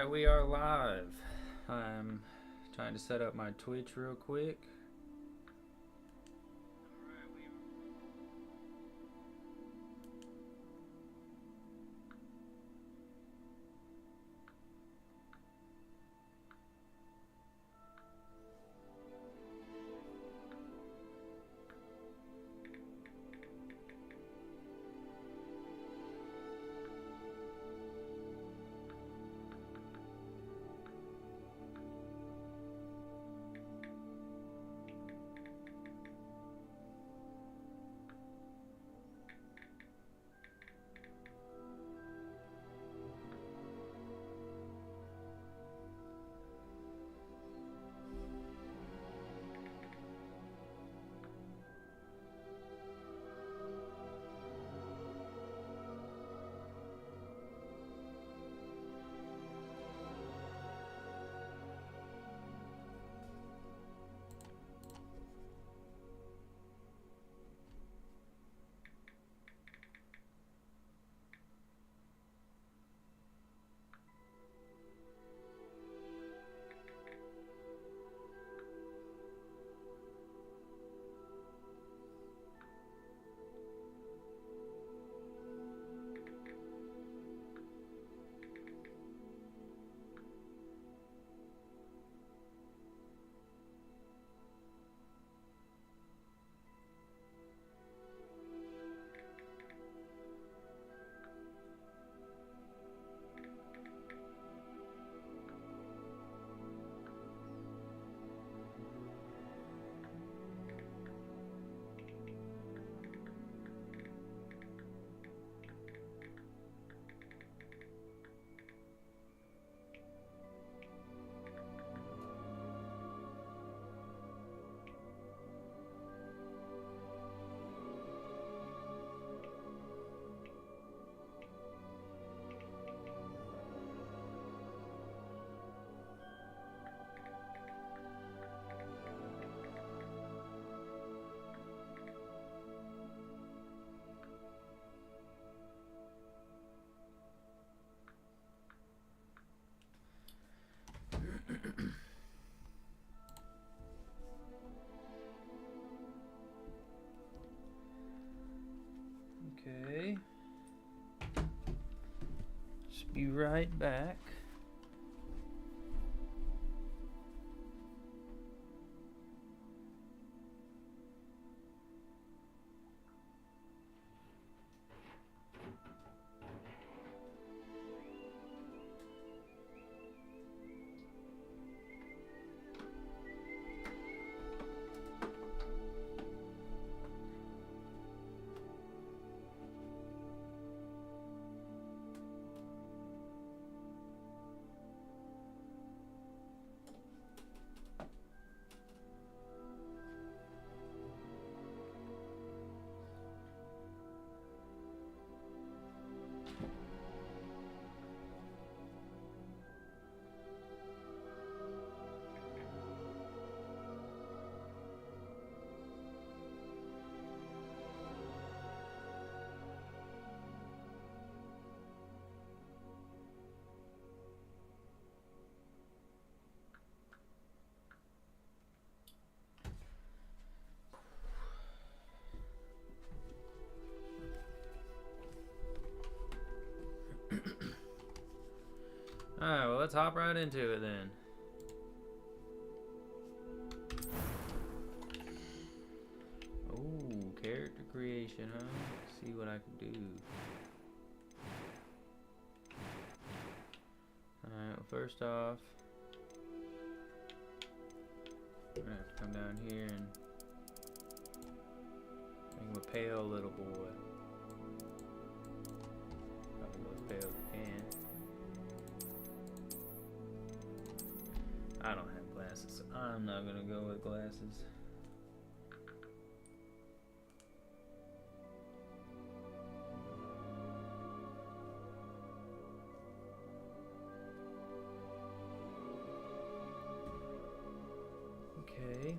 Alright, we are live. I'm trying to set up my Twitch real quick. Okay. Just be right back. Alright, well, let's hop right into it then. Oh, character creation, huh? Let's see what I can do. Alright, well, first off, we're gonna have to come down here and make him a pale little boy. Probably go as pale as we can. I don't have glasses, so I'm not gonna go with glasses. Okay.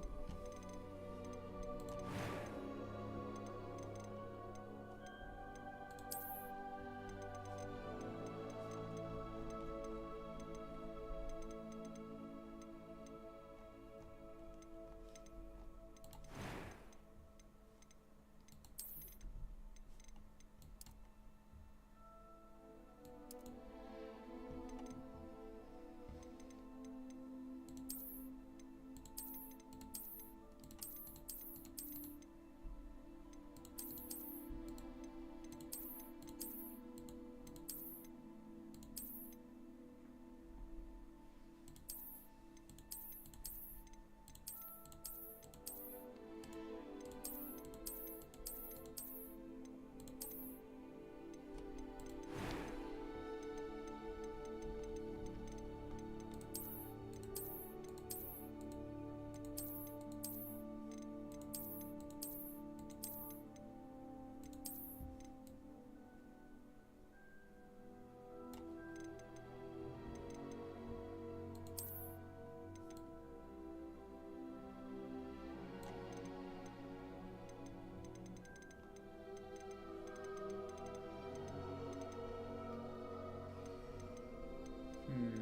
Hmm.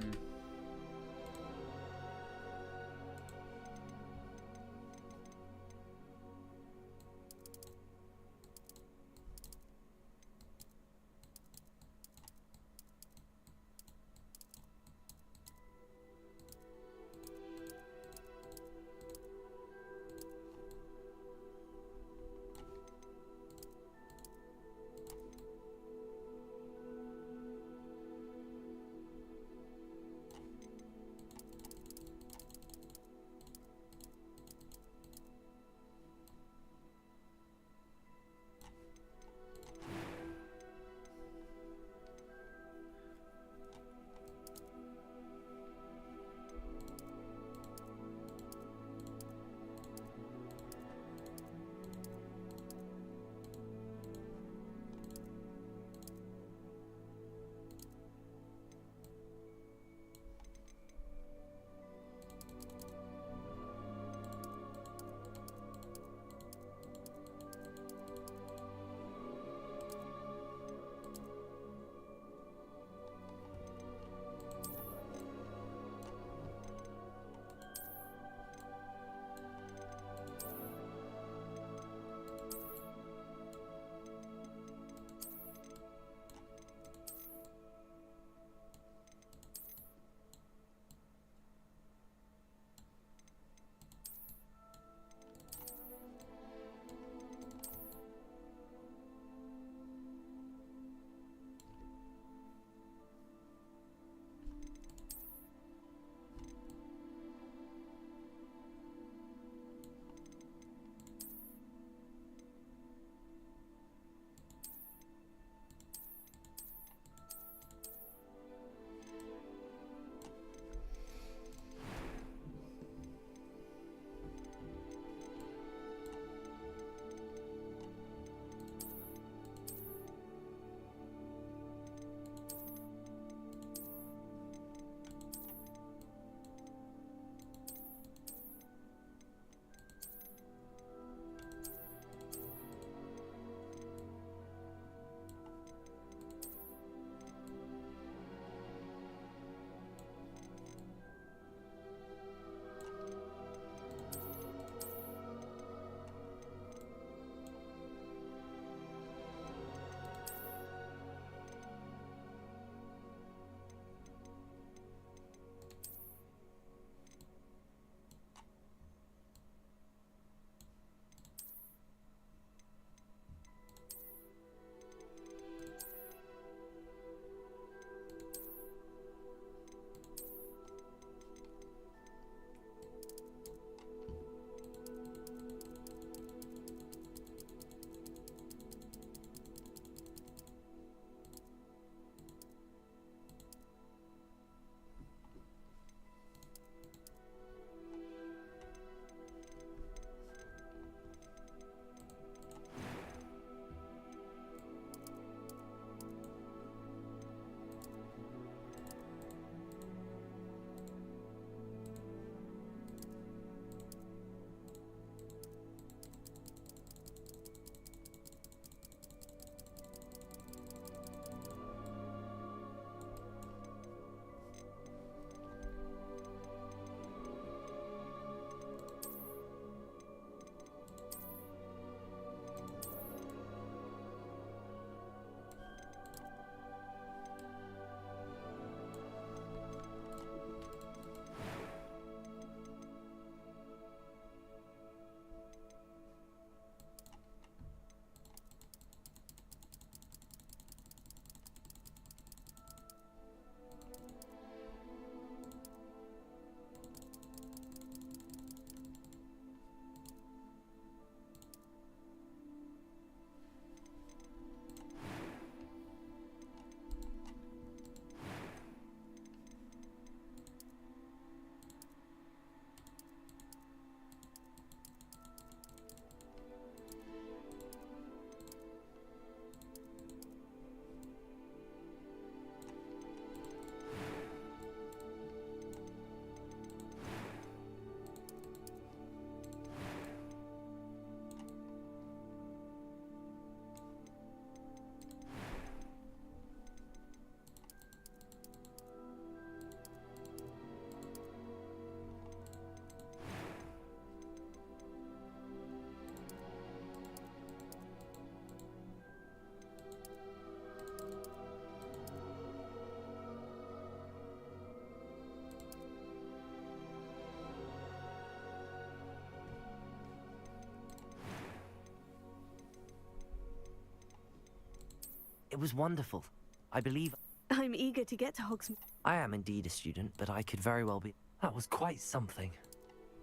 It was wonderful. I believe... I'm eager to get to Hogsmeade. I am indeed a student, but I could very well be... That was quite something.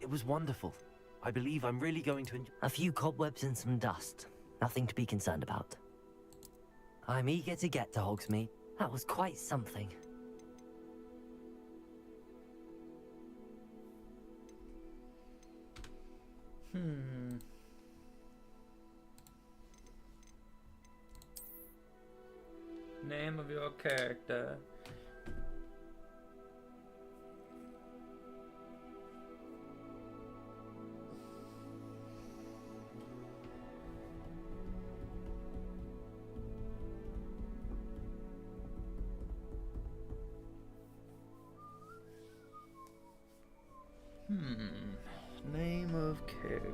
It was wonderful. I believe I'm really going to enjoy... A few cobwebs and some dust. Nothing to be concerned about. I'm eager to get to Hogsmeade. That was quite something. Name of your character. Name of character.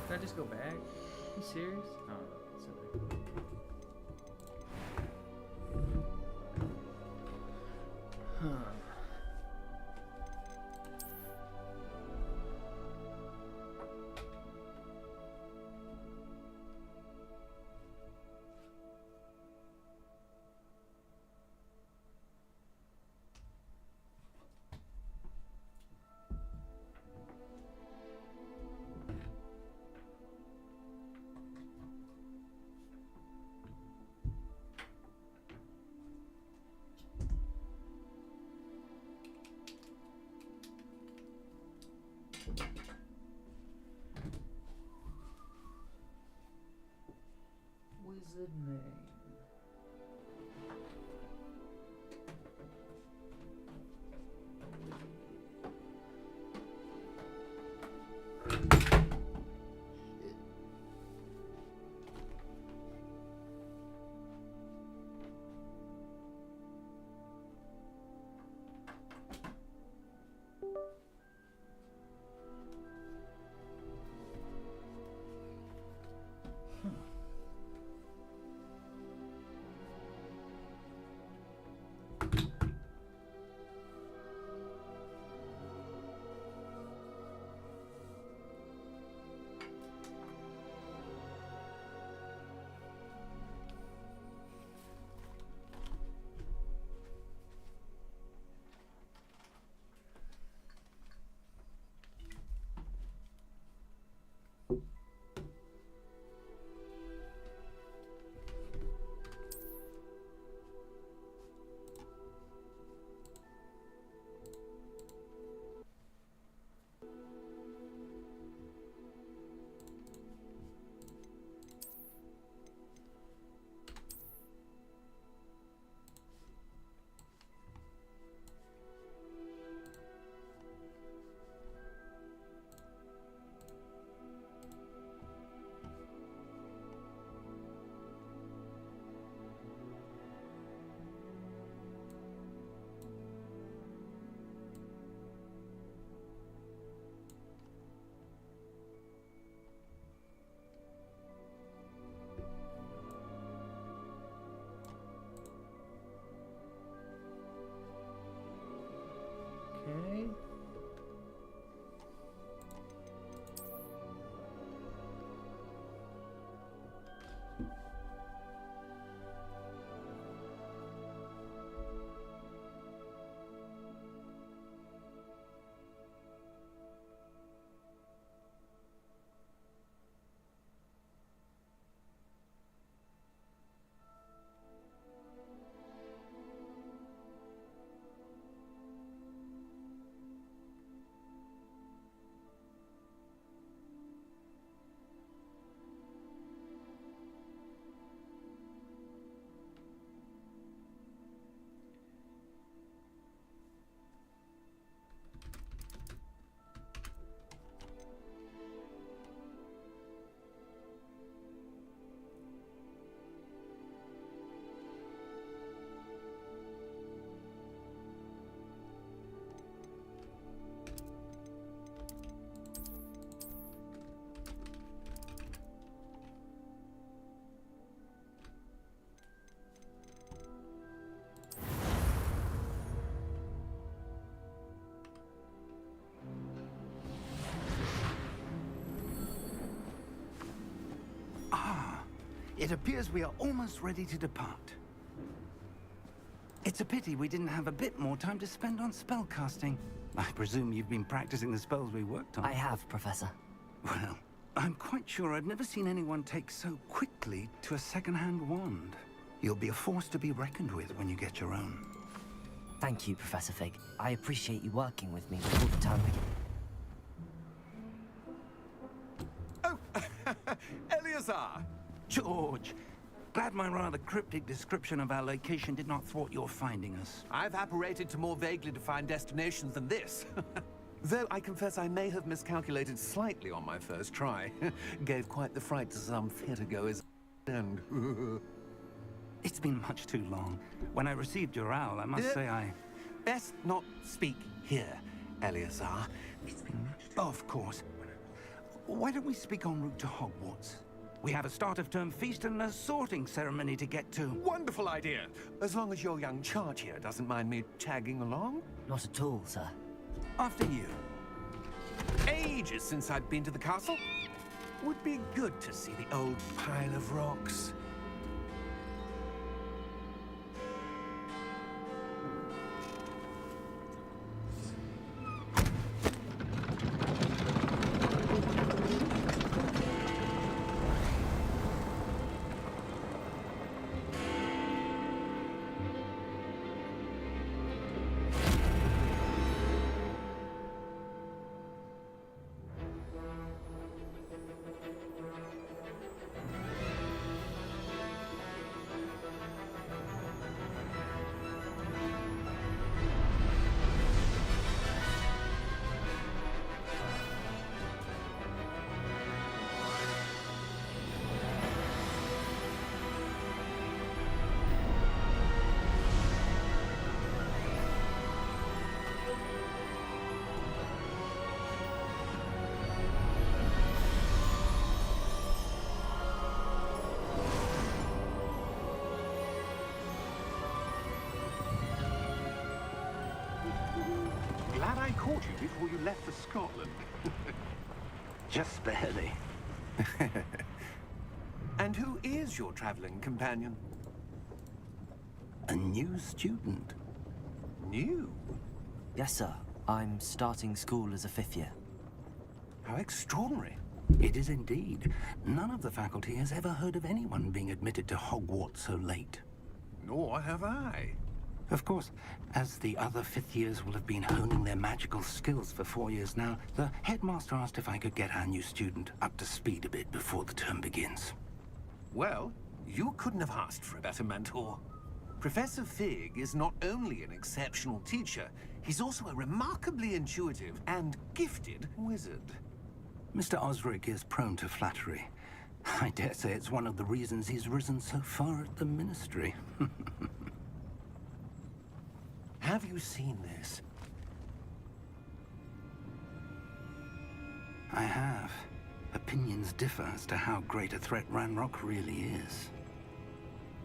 Did I just go back? Are you serious? Oh, sorry. Huh. Wizard name. It appears we are almost ready to depart. It's a pity we didn't have a bit more time to spend on spellcasting. I presume you've been practicing the spells we worked on. I have, Professor. Well, I'm quite sure I've never seen anyone take so quickly to a second-hand wand. You'll be a force to be reckoned with when you get your own. Thank you, Professor Fig. I appreciate you working with me before the term begins. Oh, Eleazar! George! Glad my rather cryptic description of our location did not thwart your finding us. I've apparated to more vaguely defined destinations than this. Though I confess I may have miscalculated slightly on my first try. Gave quite the fright to some theatergoers. And It's been much too long. When I received your owl, I must say I... Best not speak here, Eleazar. It's been much too... Of course. Why don't we speak en route to Hogwarts? We have a start-of-term feast and a sorting ceremony to get to. Wonderful idea! As long as your young charge here doesn't mind me tagging along. Not at all, sir. After you. Ages since I'd been to the castle. Would be good to see the old pile of rocks. Glad I caught you before you left for Scotland. Just barely. And who is your traveling companion? A new student. New? Yes, sir. I'm starting school as a 5th year. How extraordinary. It is indeed. None of the faculty has ever heard of anyone being admitted to Hogwarts so late. Nor have I. Of course, as the other 5th years will have been honing their magical skills for 4 years now, the headmaster asked if I could get our new student up to speed a bit before the term begins. Well, you couldn't have asked for a better mentor. Professor Fig is not only an exceptional teacher, he's also a remarkably intuitive and gifted wizard. Mr. Osric is prone to flattery. I dare say it's one of the reasons he's risen so far at the Ministry. Have you seen this? I have. Opinions differ as to how great a threat Ranrock really is.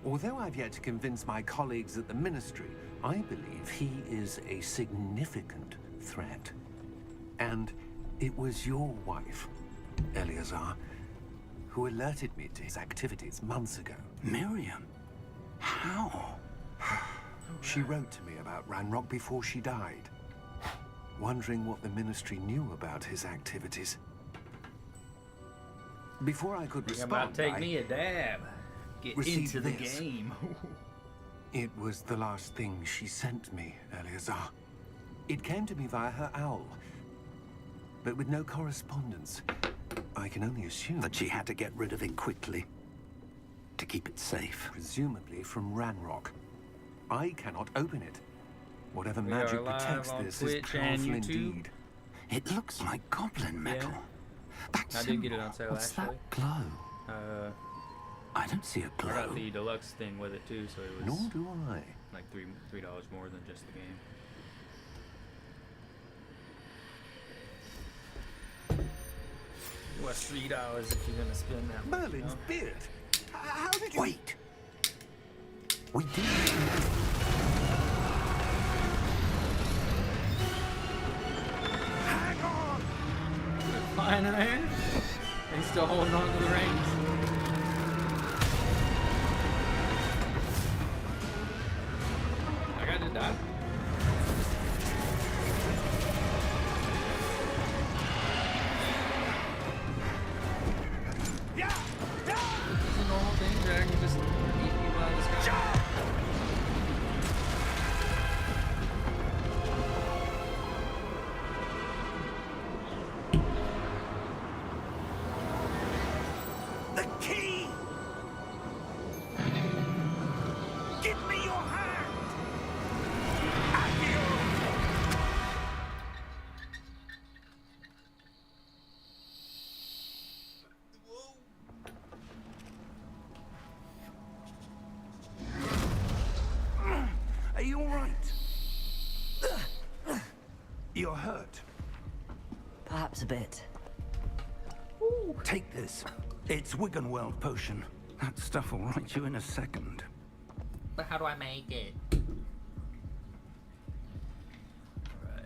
Although I've yet to convince my colleagues at the Ministry, I believe he is a significant threat. And it was your wife, Eleazar, who alerted me to his activities months ago. Miriam? How? She wrote to me about Ranrock before she died, wondering what the Ministry knew about his activities. Before I could You're about respond, to take me a dab. Get received into the this. game. It was the last thing she sent me, Eleazar. It came to me via her owl, but with no correspondence. I can only assume That she had to get rid of it quickly. To keep it safe. presumably from Ranrock. I cannot open it. Whatever We magic are live protects on this is Twitch and powerful YouTube. indeed. It looks like goblin metal. That I did get it on symbol, sale, what's actually. that glow? I I don't see a got glow. the deluxe thing with it too, so it Nor was do I. like $3 more than just the game. What's $3 if you're gonna spend that much? Merlin's beard. How did you... Wait! We did. Hang on! Flying in the air? He's still holding on to the reins. key! Give me your hand! Accio! Are you all right? You're hurt. Perhaps a bit. Take this. It's Wiggenweld potion. That stuff will right you in a second. But how do I make it? Alright.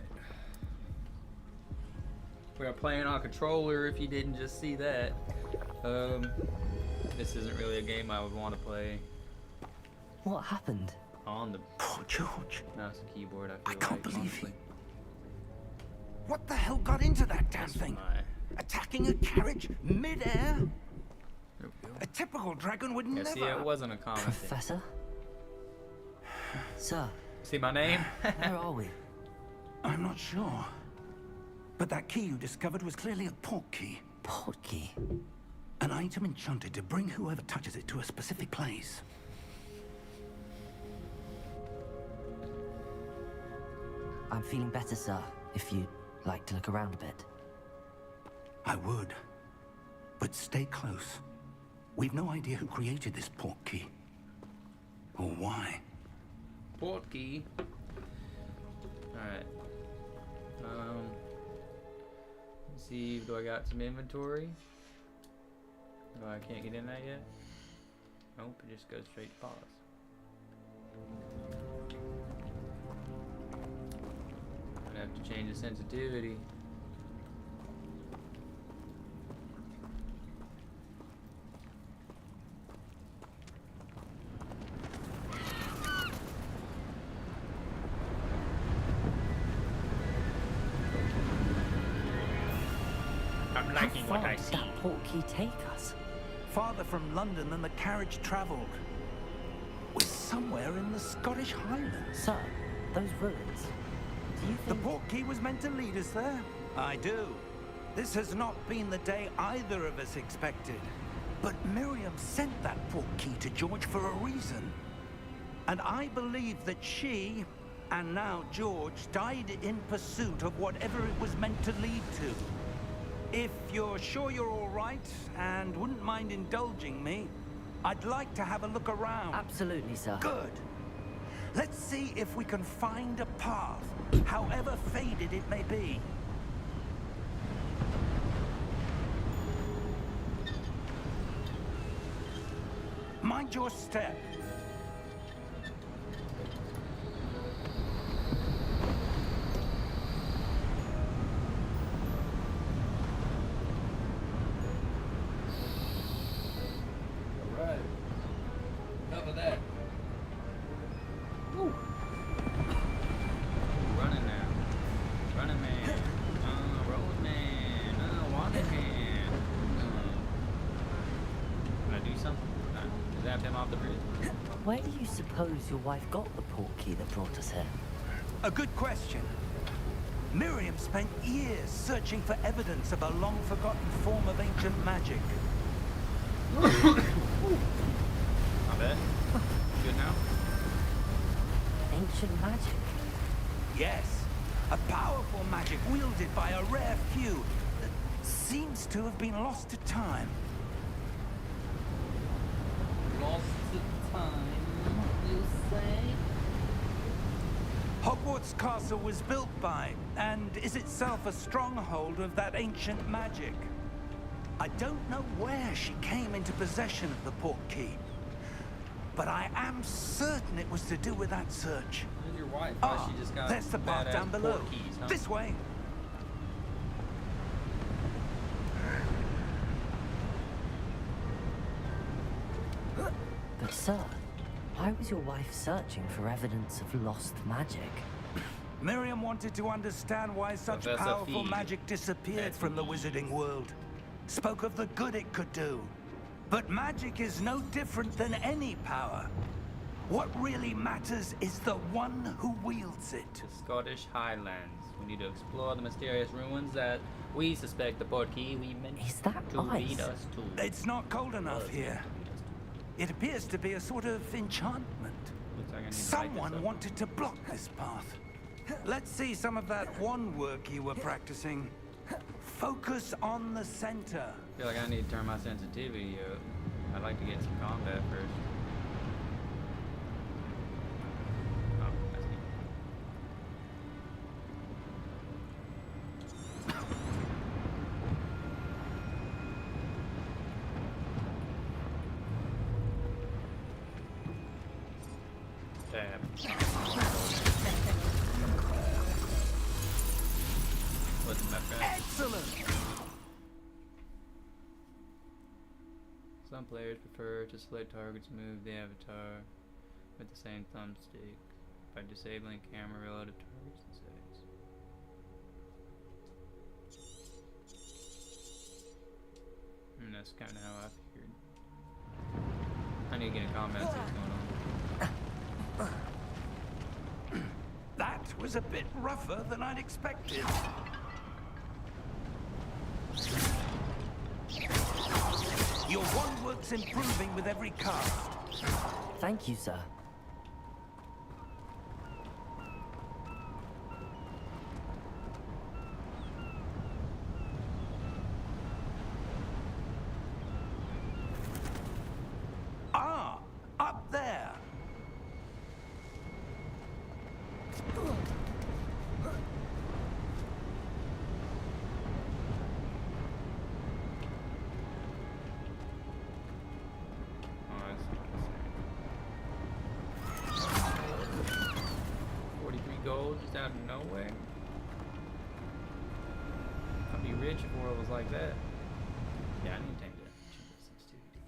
We are playing on controller if you didn't just see that. This isn't really a game I would want to play What happened? on the Poor George. mouse and keyboard. I feel can't like, believe honestly. What the hell got into that damn That's thing? my- Attacking a carriage mid-air? There we go. A typical dragon would Yeah, never... see, it wasn't a common thing. Professor? Sir, See my name? where are we? I'm not sure. But that key you discovered was clearly a port key. Port key. An item enchanted to bring whoever touches it to a specific place. I'm feeling better, sir, if you'd like to look around a bit. I would. But stay close. We've no idea who created this port key. Or why. Port key. Alright. Let's see, do I got some inventory? No, I can't get in that yet. Nope, it just goes straight to pause. I'd have to change the sensitivity. I'm liking How what far I did see. that port key take us? Farther from London than the carriage travelled. We're somewhere in the Scottish Highlands. Sir, those ruins. Do you The think... port key was meant to lead us there? I do. This has not been the day either of us expected. But Miriam sent that port key to George for a reason. And I believe that she, and now George, died in pursuit of whatever it was meant to lead to. If you're sure you're all right, and wouldn't mind indulging me, I'd like to have a look around. Absolutely, sir. Good. Let's see if we can find a path, however faded it may be. Mind your step. Alright. Enough of that. Woo. Running now. Running man. Rolling man. Walking man. Can I do something? Zap him off the bridge. Where do you suppose your wife got the port key that brought us here? A good question. Miriam spent years searching for evidence of a long-forgotten form of ancient magic. Not bad. Good now? Ancient magic? Yes, a powerful magic wielded by a rare few that seems to have been lost to time. Lost to time, you say? Hogwarts Castle was built by, and is itself a stronghold of that ancient magic. I don't know where she came into possession of the port key, but I am certain it was to do with that search. Where's your wife? Why Ah, she just got there's the path badass down below. port keys, huh? This way. But sir, why was your wife searching for evidence of lost magic? Miriam wanted to understand why such Professor powerful Feed. magic disappeared That's from the me. wizarding world. Spoke of the good it could do. But magic is no different than any power. What really matters is the one who wields it. The Scottish Highlands. We need to explore the mysterious ruins that we suspect the portkey we meant Is that to ice? lead us to. It's not cold enough here. It appears to be a sort of enchantment. Looks like I need to write this Someone up. wanted to block this path. Let's see some of that one work you were practicing. Focus on the center. I feel like I need to turn my sensitivity up. I'd like to get some combat first. Oh, that's neat. Tab. What's my friend? Excellent! Some players prefer to select targets move the avatar with the same thumbstick by disabling camera relative targets and settings. And that's kind of how I figured. I need to get in combat and see what's going on. That was a bit rougher than I'd expected. Your one work's improving with every cast. Thank you, sir. Ah, up there. Oh, I see what you're saying. 43 gold just out of nowhere? I'd be rich if the world was like that. Yeah, I need to change that sensitivity.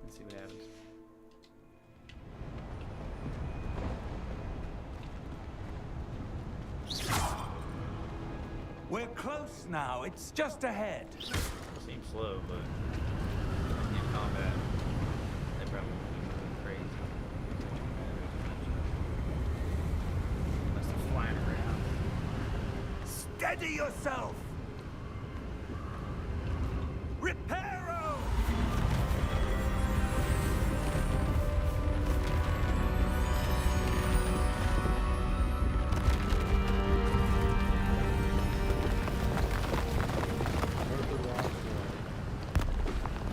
Let's see what happens. We're close now. It's just ahead. Seems slow, but in combat, they probably would be moving crazy. Must be flying around. Steady yourself. Reparo!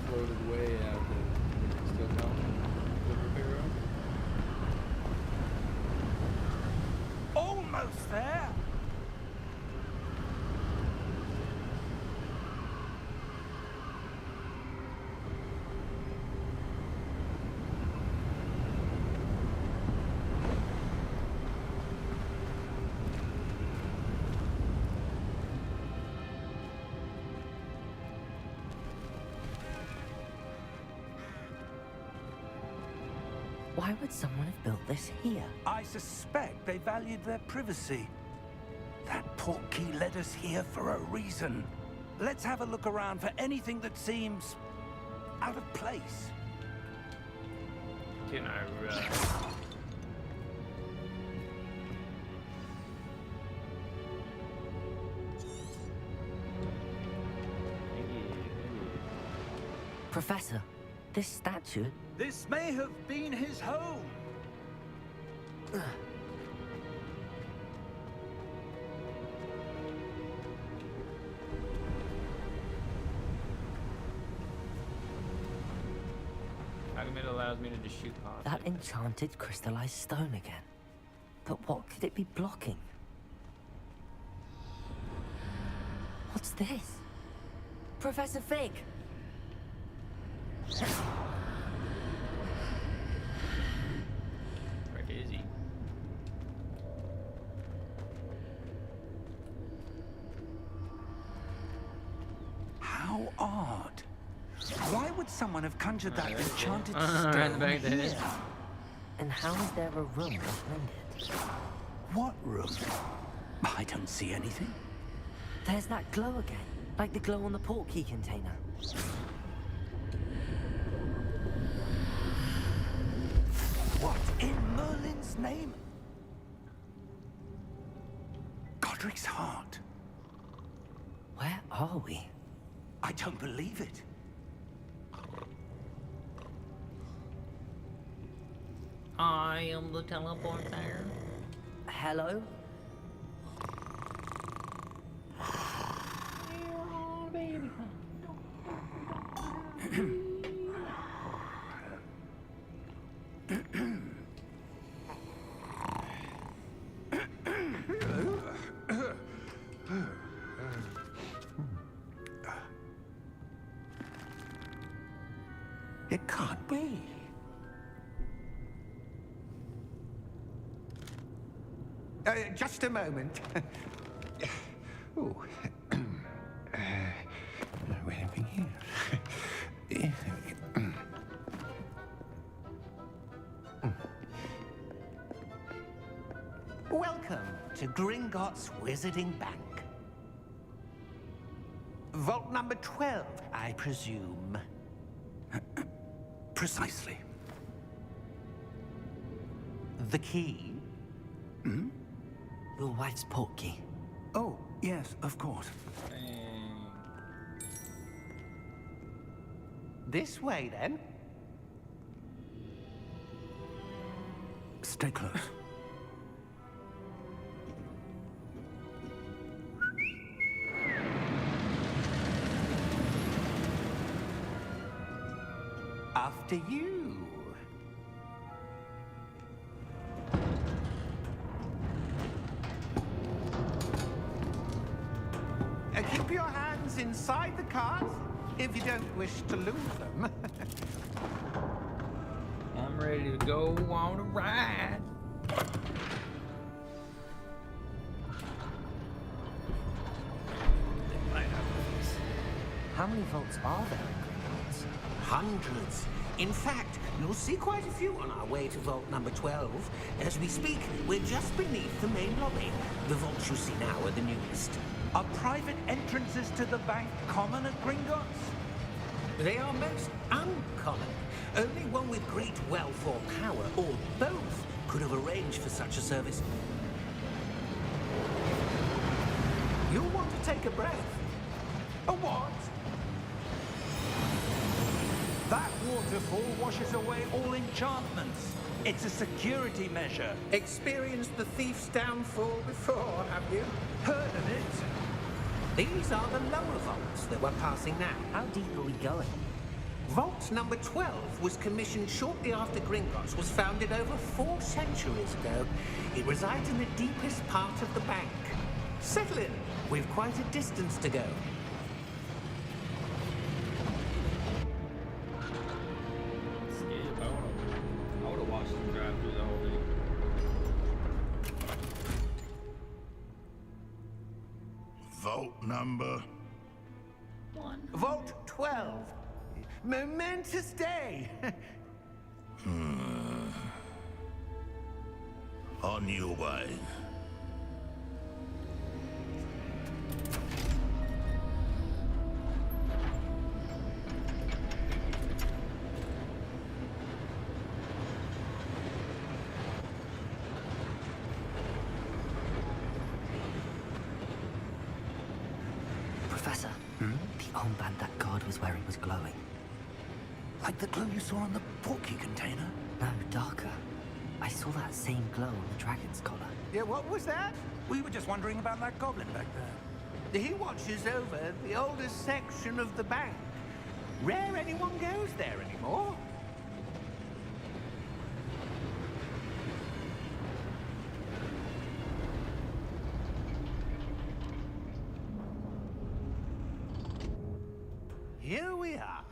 Floated way out there. Still coming? Good repair? Almost there. Why would someone have built this here? I suspect they valued their privacy. That portkey led us here for a reason. Let's have a look around for anything that seems out of place. Can I Professor, this statue... This may have been his home. How come it allows me to just shoot past That it? enchanted crystallized stone again. But what could it be blocking? What's this? Professor Fig! Where is he? How odd. Why would someone have conjured that that's enchanted right in stone the back of the head. here? And how is there a room behind it? What room? I don't see anything. There's that glow again, like the glow on the portkey container. What in Merlin's name? Godric's heart. Where are we? I don't believe it. I am the teleporter. Hello? It can't be. Just a moment. Oh. Where have we here? Welcome to Gringotts Wizarding Bank. Vault number 12, I presume. Precisely. The key? Your wife's portkey. Oh, yes, of course. This way, then. Stay close. After you. Keep your hands inside the cart if you don't wish to lose them. I'm ready to go on a ride. How many vaults are there in Gringotts? Hundreds. In fact, you'll see quite a few on our way to vault number 12. As we speak, we're just beneath the main lobby. The vaults you see now are the newest. Are private entrances to the bank common at Gringotts? They are most uncommon. Only one with great wealth or power, or both, could have arranged for such a service. You'll want to take a breath. A what? That waterfall washes away all enchantments. It's a security measure. Experienced the thief's downfall before, have you? Heard of it? These are the lower vaults that we're passing now. How deep are we going? Vault number 12 was commissioned shortly after Gringotts was founded over 4 centuries ago. It resides in the deepest part of the bank. Settle in. We've quite a distance to go. Skip. I would have watched them drive through the whole thing. Vault number. Vault 12. Momentous day. On your way. Professor, the armband that guard was wearing was glowing. Like the glow you saw on the portkey container? No, darker. I saw that same glow on the dragon's collar. Yeah, what was that? We were just wondering about that goblin back there. He watches over the oldest section of the bank. Rare anyone goes there anymore. Here we are.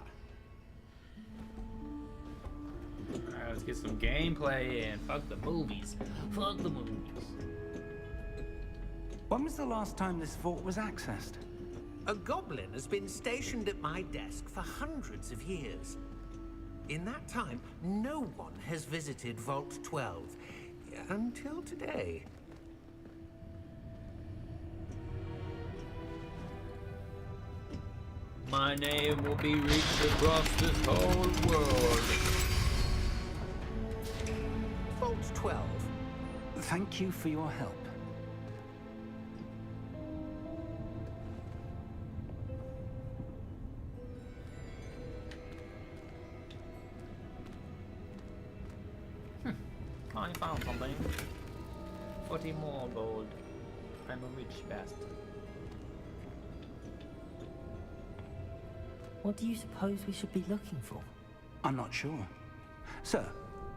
Alright, let's get some gameplay in. Fuck the movies. Fuck the movies. When was the last time this vault was accessed? A goblin has been stationed at my desk for hundreds of years. In that time, no one has visited Vault 12. Until today. My name will be reached across this whole world. Vault 12. Thank you for your help. I found something. 40 more gold. I'm a rich bastard. What do you suppose we should be looking for? I'm not sure. Sir,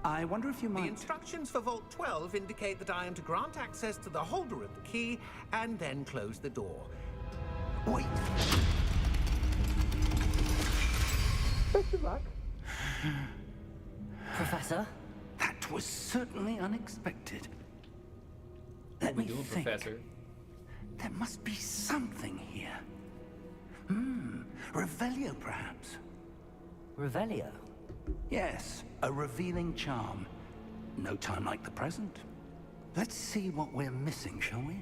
I wonder if you The might... instructions for Vault 12 indicate that I am to grant access to the holder of the key and then close the door. Wait. Professor? That was certainly unexpected. What Let we me doing, think. Professor? There must be something here. Revelio, perhaps? Revelio? Yes, a revealing charm. No time like the present. Let's see what we're missing, shall we?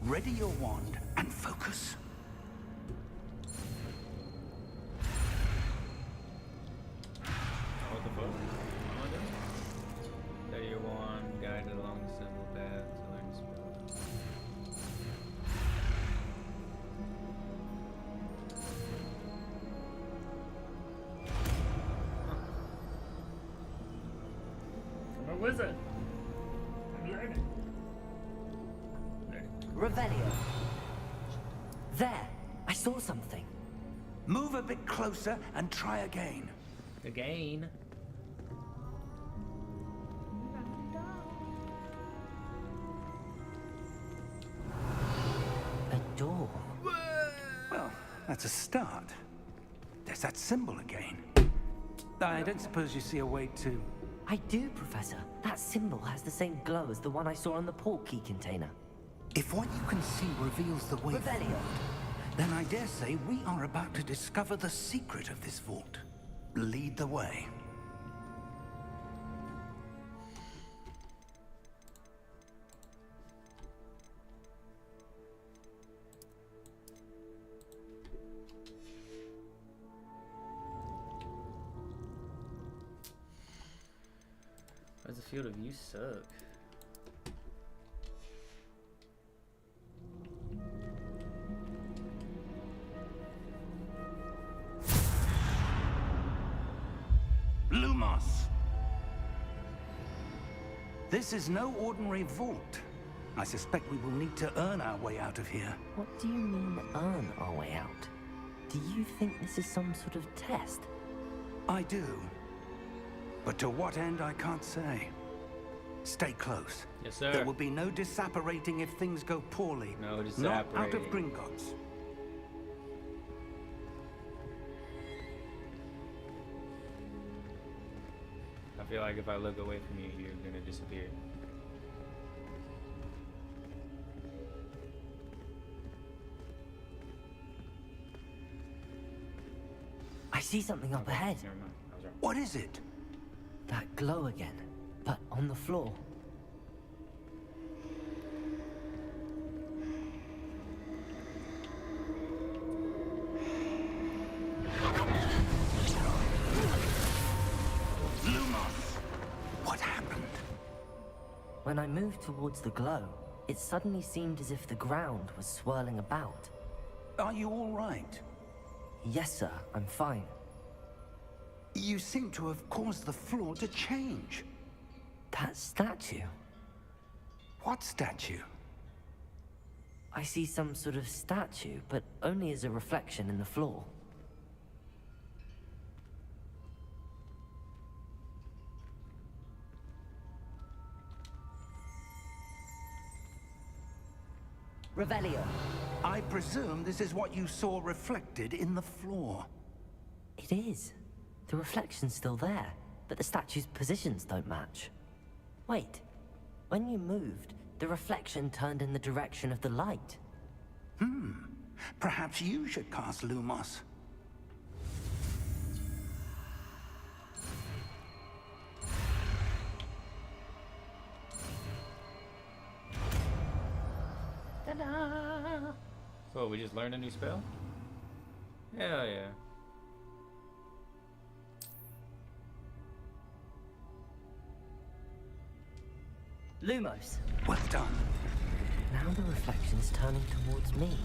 Ready your wand and focus. What the fuck? There you one, guided along the simple path to learn spell. I'm a wizard. I'm learning. Revelio. There! I saw something. Move a bit closer and try again. Again. A door. Well, that's a start. There's that symbol again. I don't suppose you see a way to... I do, Professor. That symbol has the same glow as the one I saw on the port key container. If what you can see reveals the way Revelio. forward, then I dare say we are about to discover the secret of this vault. Lead the way. Where's the field of view suck? Lumos! This is no ordinary vault. I suspect we will need to earn our way out of here. What do you mean, earn our way out? Do you think this is some sort of test? I do. But to what end, I can't say. Stay close. Yes, sir. There will be no disapparating if things go poorly. No Not out of disapparating. Gringotts. I feel like if I look away from you, you're gonna disappear. I see something up ahead. Never mind. I was wrong. What is it? That glow again, but on the floor. Lumos! What happened? When I moved towards the glow, it suddenly seemed as if the ground was swirling about. Are you all right? Yes, sir, I'm fine. You seem to have caused the floor to change. That statue. What statue? I see some sort of statue, but only as a reflection in the floor. Revelio. I presume this is what you saw reflected in the floor. It is. The reflection's still there, but the statue's positions don't match. Wait. When you moved, the reflection turned in the direction of the light. Perhaps you should cast Lumos. So we just learned a new spell? Hell yeah. Lumos. Well done. Now the reflection's turning towards me.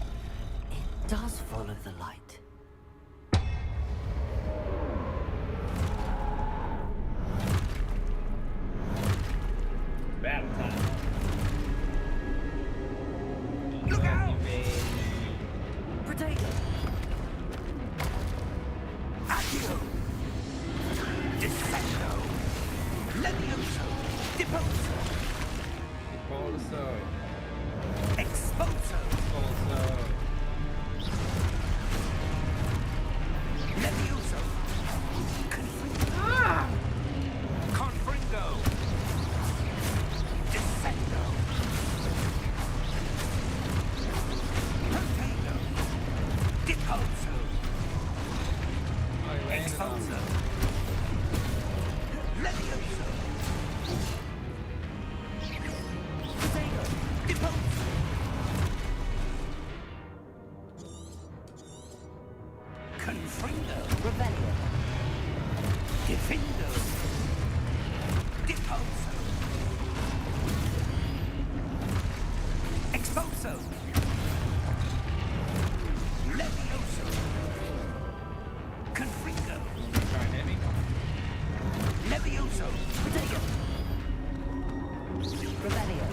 It does follow the light. Battle time. Look out! Protego! Accio! Descendo! Levioso! Deposo! Expulso. Expulso! Expulso. Levioso! Confringo! Descendo! Protego! Deposo! Oh, he landed on Expulso! me. Levioso! Protego! Deposo! Confringo! Revelio! Defendo! Deposo! Expulso! Levioso! Confringo! Try and hit me. Levioso! Protego! Revelio!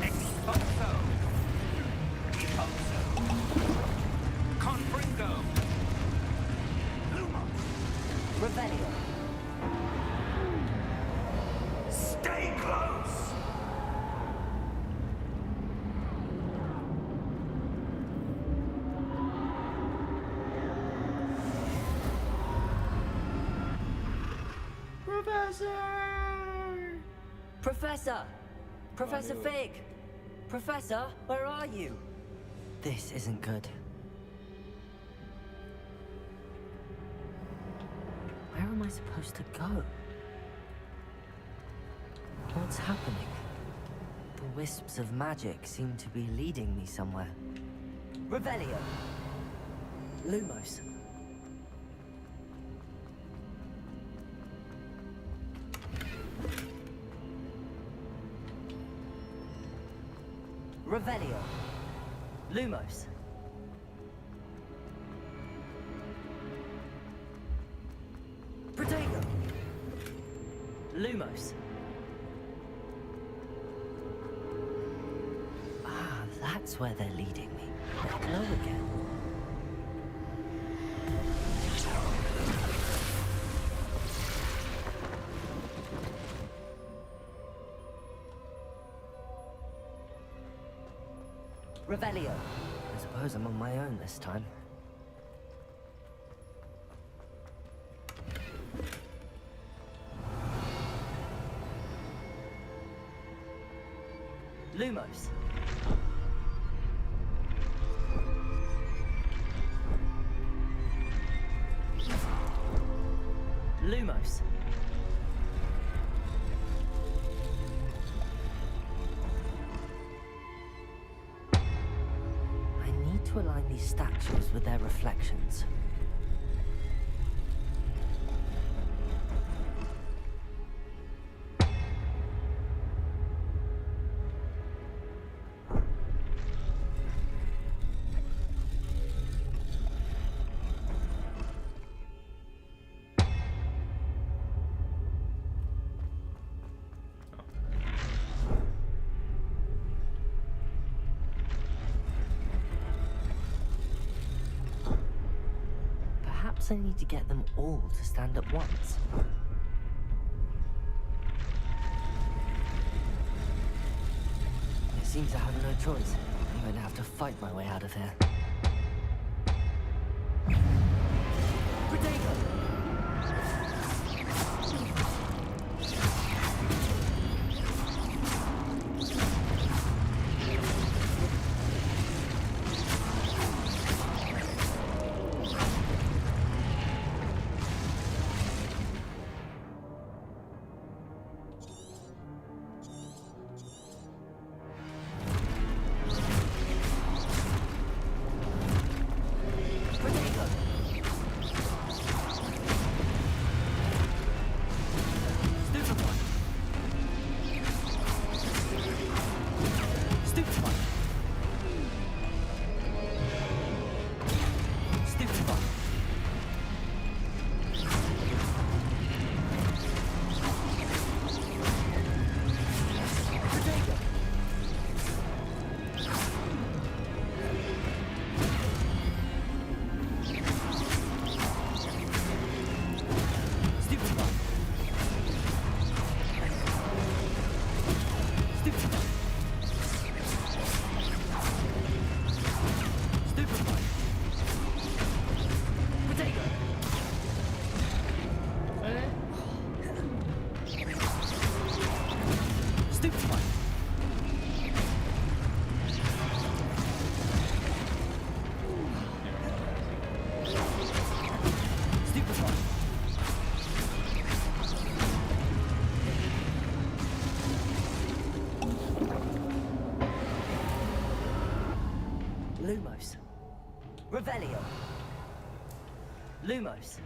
Expulso! Deposo! Confringo! Lumos! Revelio! Stay close! Professor! Professor Fig! Professor, where are you? This isn't good. Where am I supposed to go? What's happening? The wisps of magic seem to be leading me somewhere. Revelio! Lumos! Revelio! Lumos! Protego! Lumos! Ah, that's where they're leading me. Glow again. Revelio. I suppose I'm on my own this time. Lumos. Lumos. I need to align these statues with their reflections. Perhaps I need to get them all to stand at once. It seems I have no choice. I'm going to have to fight my way out of here. Protego! Lumos. Revelio. Lumos.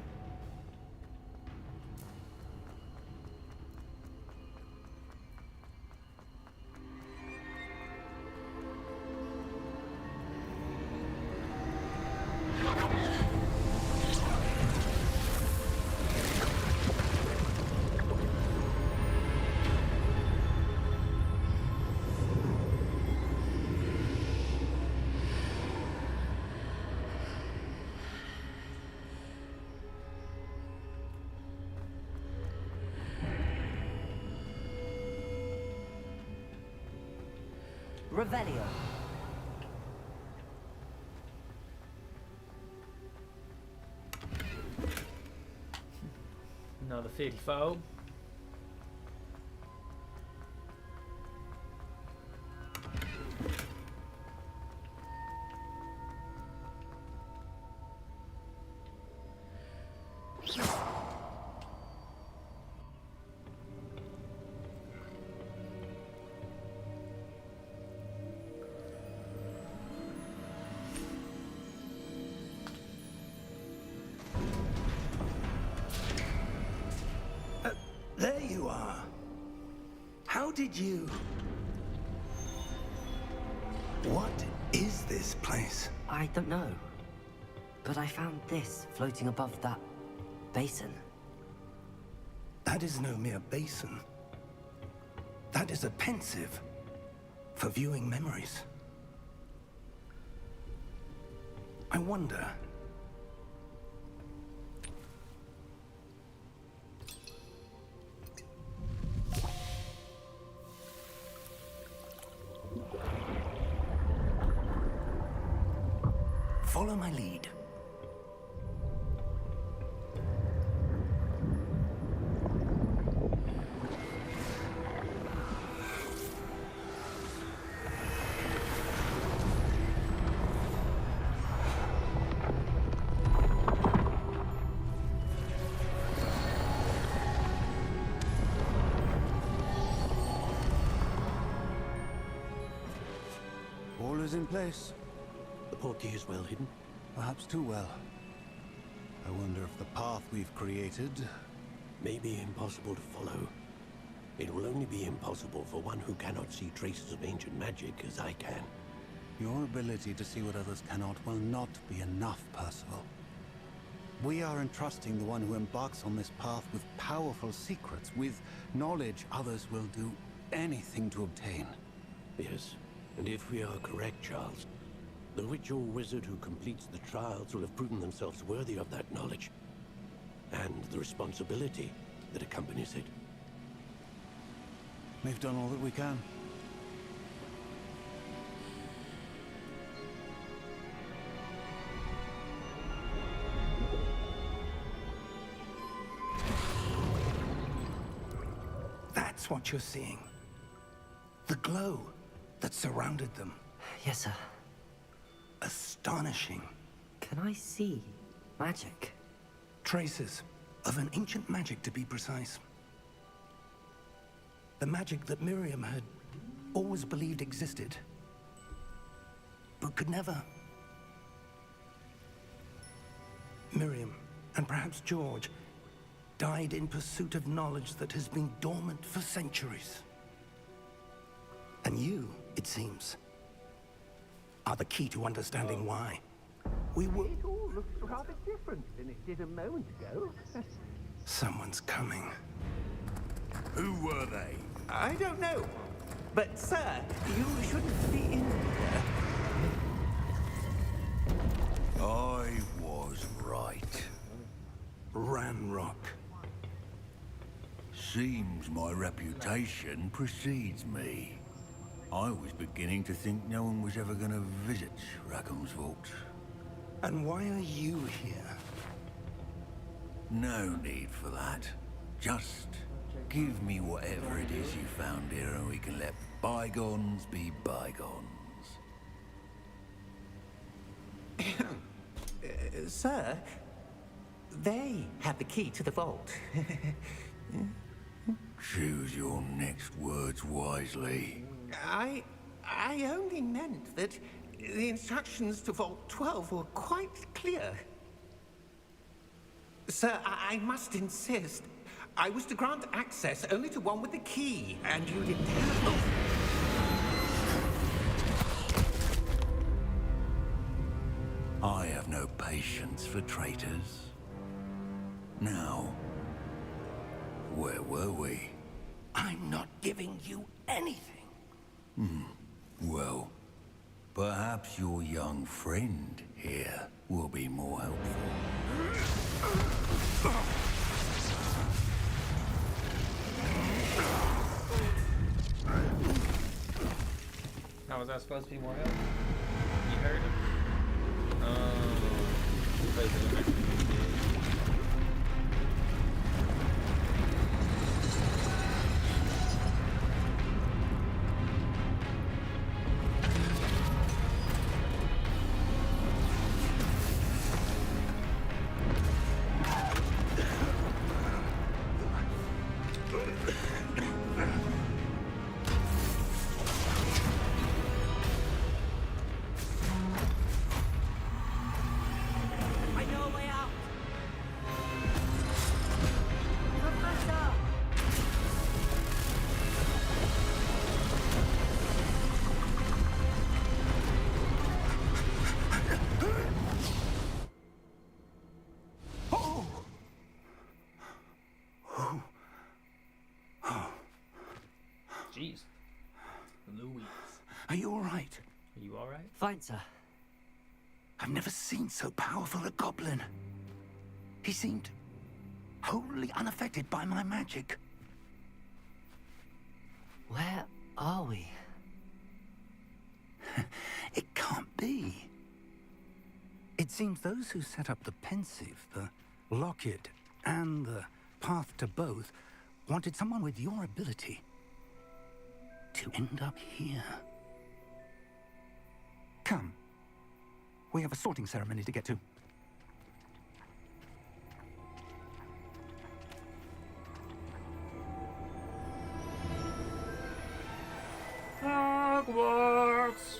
Revelio. Another 54. There you are. How did you... What is this place? I don't know. But I found this floating above that basin. That is no mere basin. That is a pensive for viewing memories. I wonder... Follow my lead. All is in place. The portkey is well hidden. Perhaps too well. I wonder if the path we've created... May be impossible to follow. It will only be impossible for one who cannot see traces of ancient magic as I can. Your ability to see what others cannot will not be enough, Percival. We are entrusting the one who embarks on this path with powerful secrets, with knowledge others will do anything to obtain. Yes, and if we are correct, Charles, the witch or wizard who completes the trials will have proven themselves worthy of that knowledge, and the responsibility that accompanies it. We've done all that we can. That's what you're seeing. The glow that surrounded them. Yes, sir. Astonishing. Can I see magic? Traces of an ancient magic, to be precise. The magic that Miriam had always believed existed, but could never. Miriam, and perhaps George, died in pursuit of knowledge that has been dormant for centuries. And you, it seems, are the key to understanding why. We will... It all looks rather different than it did a moment ago. Someone's coming. Who were they? I don't know. But, sir, you shouldn't be in here. I was right. Ranrock. Seems my reputation precedes me. I was beginning to think no one was ever going to visit Rackham's vault. And why are you here? No need for that. Just give me whatever it is you found here and we can let bygones be bygones. Sir, they have the key to the vault. Choose your next words wisely. I only meant that the instructions to Vault 12 were quite clear. Sir, I must insist. I was to grant access only to one with the key, and you didn't have... I have no patience for traitors. Now, where were we? I'm not giving you anything. Well, perhaps your young friend here will be more helpful. How was that supposed to be more help? You heard him? Plays in the next one. Jeez. Louise. Are you all right? Are you alright? Fine, sir. I've never seen so powerful a goblin. He seemed wholly unaffected by my magic. Where are we? It can't be. It seems those who set up the Pensive, the Locket, and the Path to Both wanted someone with your ability to end up here. Come. We have a sorting ceremony to get to. Hogwarts!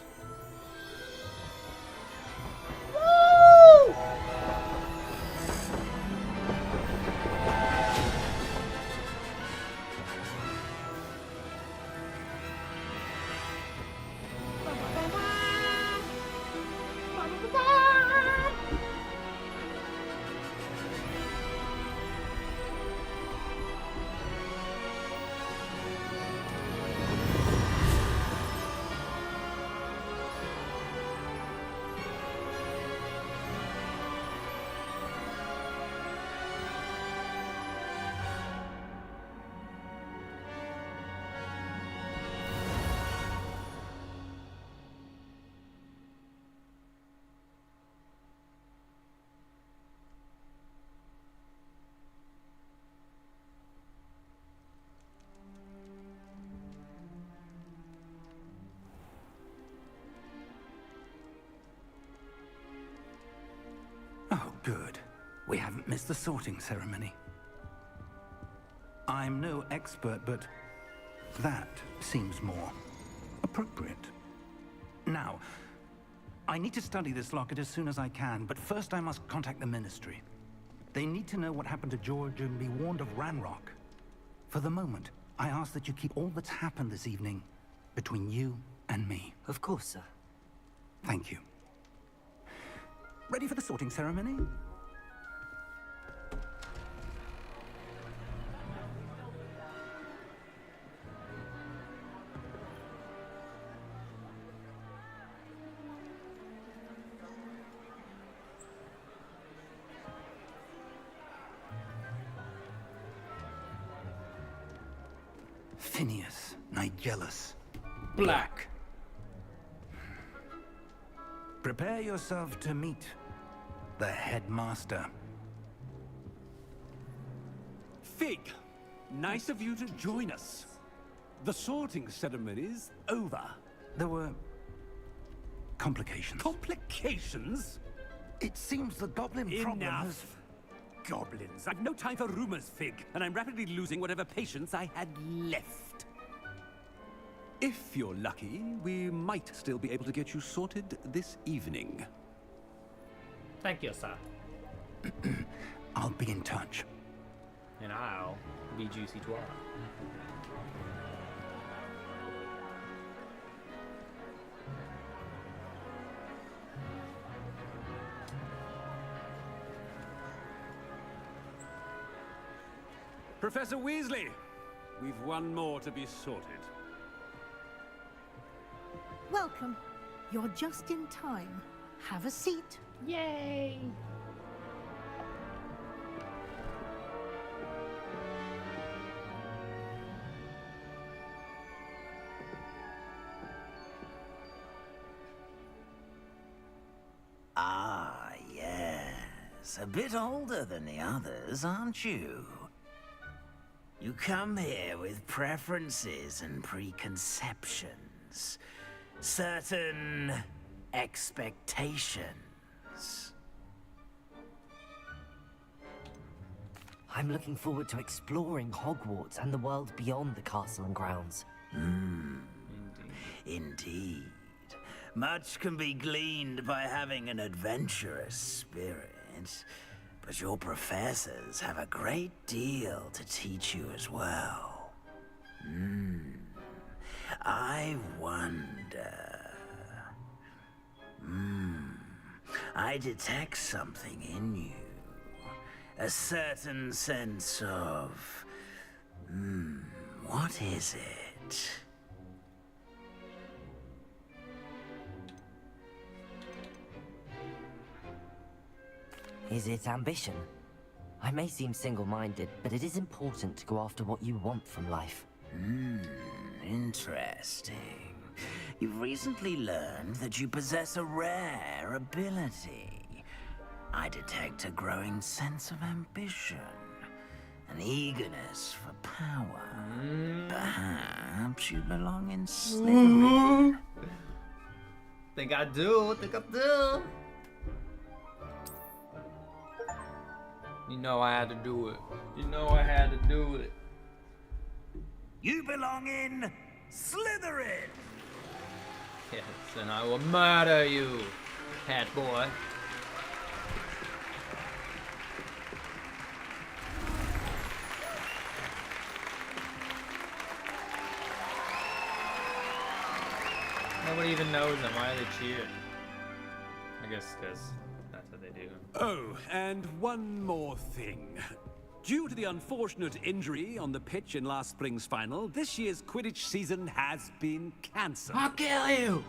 Oh, good. We haven't missed the sorting ceremony. I'm no expert, but that seems more appropriate. Now, I need to study this locket as soon as I can, but first I must contact the Ministry. They need to know what happened to George and be warned of Ranrock. For the moment, I ask that you keep all that's happened this evening between you and me. Of course, sir. Thank you. Ready for the sorting ceremony? Phineas Nigellus. Black. Prepare yourself to meet the headmaster. Fig, nice of you to join us. The sorting ceremony's over. There were complications. Complications? It seems the goblin problem has... Enough. Goblins. I've no time for rumors, Fig, and I'm rapidly losing whatever patience I had left. If you're lucky, we might still be able to get you sorted this evening. Thank you, sir. I'll be in touch. And I'll be Juicy Twat. Professor Weasley, we've one more to be sorted. Welcome. You're just in time. Have a seat. Yay! Ah, yes. A bit older than the others, aren't you? You come here with preferences and preconceptions. Certain expectations. I'm looking forward to exploring Hogwarts and the world beyond the castle and grounds. Indeed. Much can be gleaned by having an adventurous spirit, but your professors have a great deal to teach you as well. I wonder... I detect something in you. A certain sense of... what is it? Is it ambition? I may seem single-minded, but it is important to go after what you want from life. Interesting. You've recently learned that you possess a rare ability. I detect a growing sense of ambition, an eagerness for power. Perhaps you belong in Slytherin. Think I do. You know I had to do it. You belong in Slytherin! Yes, and I will murder you, cat boy. Nobody even knows them. Why are they cheering? I guess because that's what they do. Oh, and one more thing. Due to the unfortunate injury on the pitch in last spring's final, this year's Quidditch season has been cancelled. I'll kill you!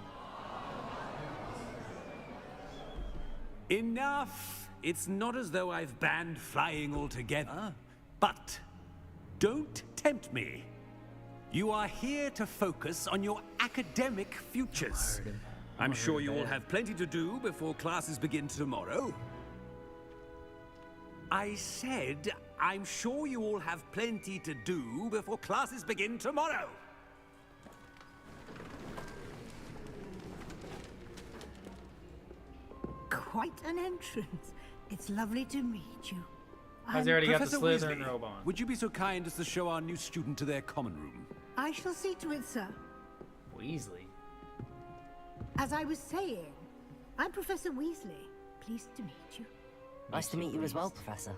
Enough! It's not as though I've banned flying altogether. But don't tempt me. You are here to focus on your academic futures. I'm sure you all have plenty to do before classes begin tomorrow. I said, I'm sure you all have plenty to do before classes begin tomorrow. Quite an entrance. It's lovely to meet you. Has he already got the Professor Slytherin Weasley, robe on? would you be so kind as to show our new student to their common room? I shall see to it, sir. Weasley? As I was saying, I'm Professor Weasley. Pleased to meet you. Nice to meet you as well, Professor.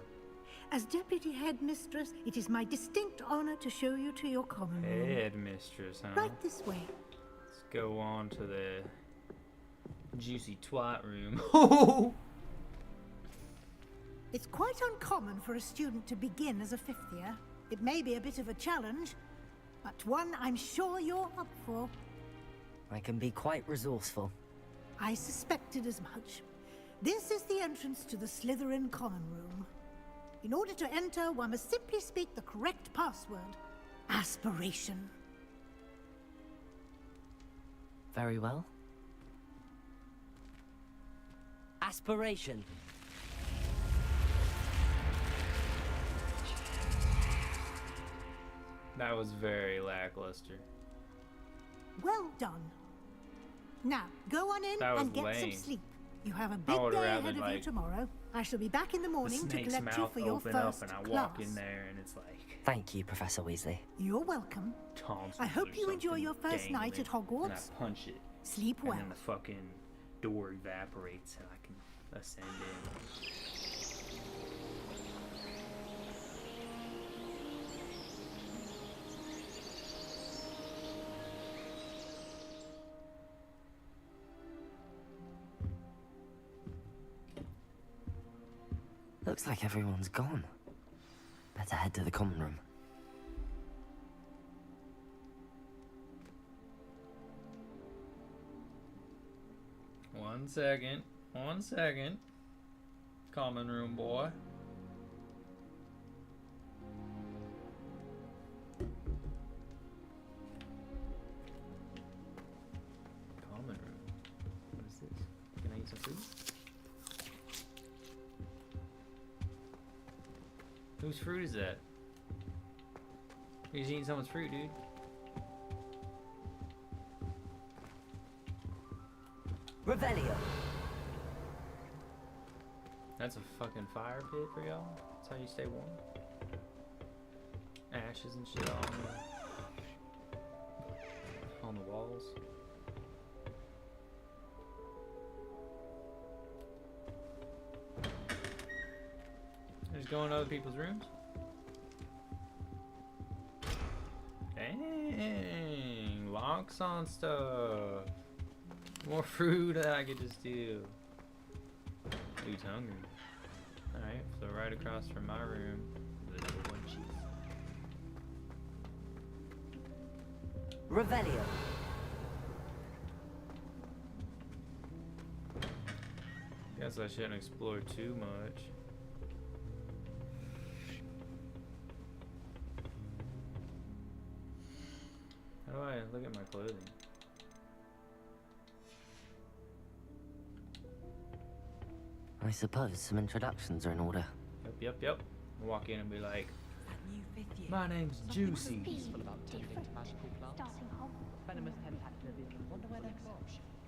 As Deputy Headmistress, it is my distinct honor to show you to your common room. Headmistress, huh? Right this way. Let's go on to the Juicy Twat room. It's quite uncommon for a student to begin as a fifth year. It may be a bit of a challenge, but one I'm sure you're up for. I can be quite resourceful. I suspected as much. This is the entrance to the Slytherin common room. In order to enter, one must simply speak the correct password. Aspiration. Very well. Aspiration. That was very lackluster. Well done. Now, go on in That was and get some lame. sleep. You have a I big would day rather, ahead of you like, tomorrow. I shall be back in the the morning to snake's collect you mouth for your open up first and I class. walk in there and it's like Thank you, Professor Weasley. You're welcome. tonsils I hope or you enjoy something your first night at dangling, and I Hogwarts. punch it, Sleep and well. then the fucking door evaporates and I can ascend in. Looks like everyone's gone. Better head to the common room. One second. One second. Common room, boy. Common room. What is this? Can I eat some food? Whose fruit is that? He's eating someone's fruit, dude. Revelio. That's a fucking fire pit for y'all? That's how you stay warm? Ashes and shit on the walls. Just going to other people's rooms? Dang, locks on stuff. More fruit that I could just do. Dude's hungry. Alright, so right across from my room is another one cheese. Revelio. Guess I shouldn't explore too much. How do I look at my clothing? I suppose some introductions are in order. Yep. Walk in and be like, my name's Juicy.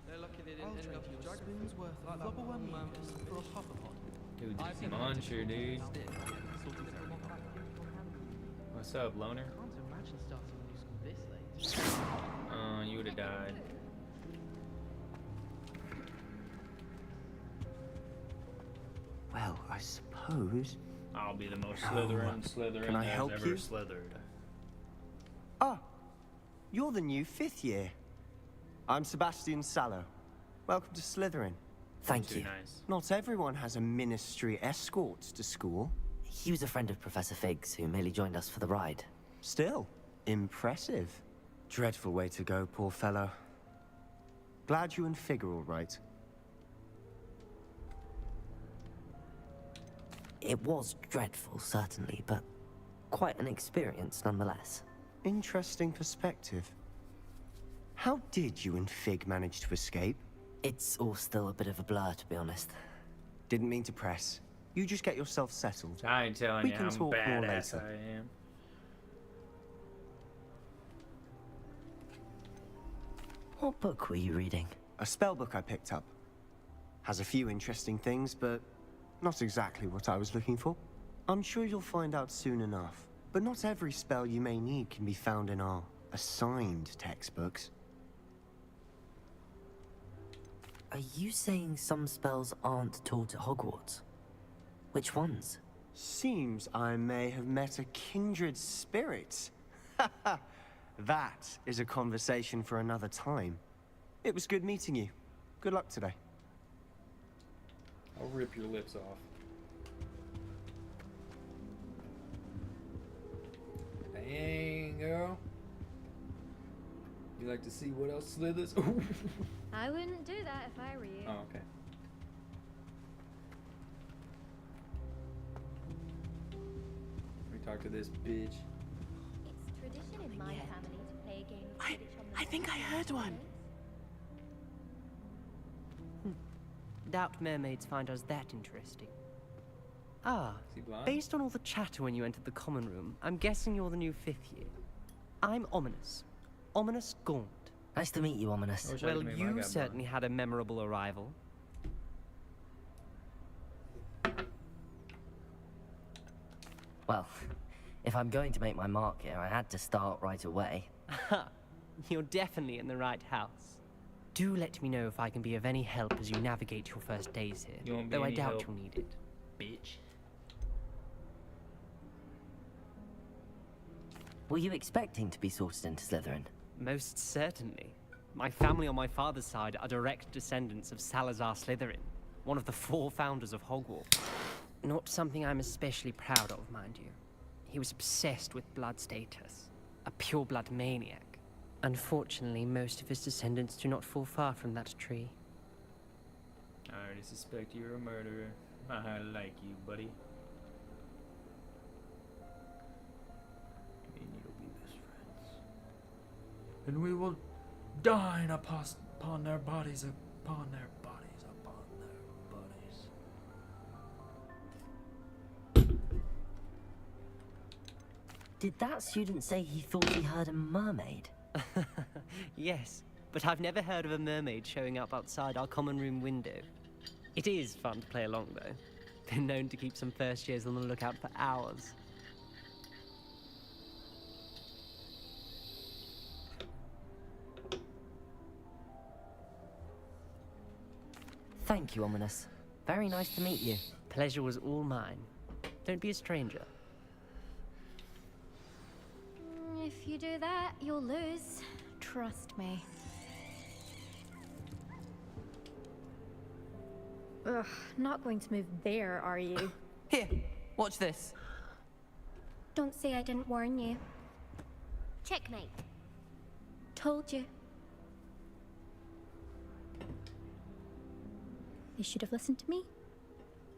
They're lucky they didn't end up with spoons worth like rubber one month for a hoverpod. Dude, Juicy Muncher, dude. What's up, loner? Can't imagine starting a new school this late. You would've died. Well, I suppose. I'll be the most Slytherin can I there's help ever you? slithered. Ah, you're the new 5th year. I'm Sebastian Sallow. Welcome to Slytherin. Thank Too you. nice. Not everyone has a ministry escort to school. He was a friend of Professor Fig's who merely joined us for the ride. Still, impressive. Dreadful way to go, poor fellow. Glad you and Fig are all right. It was dreadful, certainly, but quite an experience nonetheless. Interesting perspective. How did you and Fig manage to escape? It's all still a bit of a blur, to be honest. Didn't mean to press. You just get yourself settled. I ain't telling We you can how talk more badass later. I am. What book were you reading? A spell book I picked up. Has a few interesting things, but not exactly what I was looking for. I'm sure you'll find out soon enough. But not every spell you may need can be found in our assigned textbooks. Are you saying some spells aren't taught at Hogwarts? Which ones? Seems I may have met a kindred spirit. That is a conversation for another time. It was good meeting you. Good luck today. I'll rip your lips off. Dang, girl. You like to see what else slithers? I wouldn't do that if I were you. Oh, okay. Let me talk to this bitch. It's tradition in my family to play a game of Quidditch on the I think I heard one. Hmm. Doubt mermaids find us that interesting. Ah, Is he blind? based on all the chatter when you entered the common room, I'm guessing you're the new 5th year. I'm Ominous. Ominous Gaunt. Nice to meet you, Ominous. I wish I could Well, make my guy you blind. certainly had a memorable arrival. Well, if I'm going to make my mark here, I had to start right away. You're definitely in the right house. Do let me know if I can be of any help as you navigate your first days here. You won't be though I any doubt help, you'll need it. bitch. Were you expecting to be sorted into Slytherin? Most certainly. My family on my father's side are direct descendants of Salazar Slytherin, one of the 4 founders of Hogwarts. Not something I'm especially proud of, mind you. He was obsessed with blood status, a pure-blood maniac. Unfortunately, most of his descendants do not fall far from that tree. I already suspect you're a murderer. I like you, buddy. Me and you'll be best friends. And we will dine upon their bodies, upon their bodies, upon their bodies. Did that student say he thought he heard a mermaid? Yes, but I've never heard of a mermaid showing up outside our common room window. It is fun to play along, though. Been known to keep some first years on the lookout for hours. Thank you, Ominous. Very nice to meet you. Pleasure was all mine. Don't be a stranger. If you do that, you'll lose. Trust me. Ugh, not going to move there, are you? Here, watch this. Don't say I didn't warn you. Checkmate. Told you. You should have listened to me.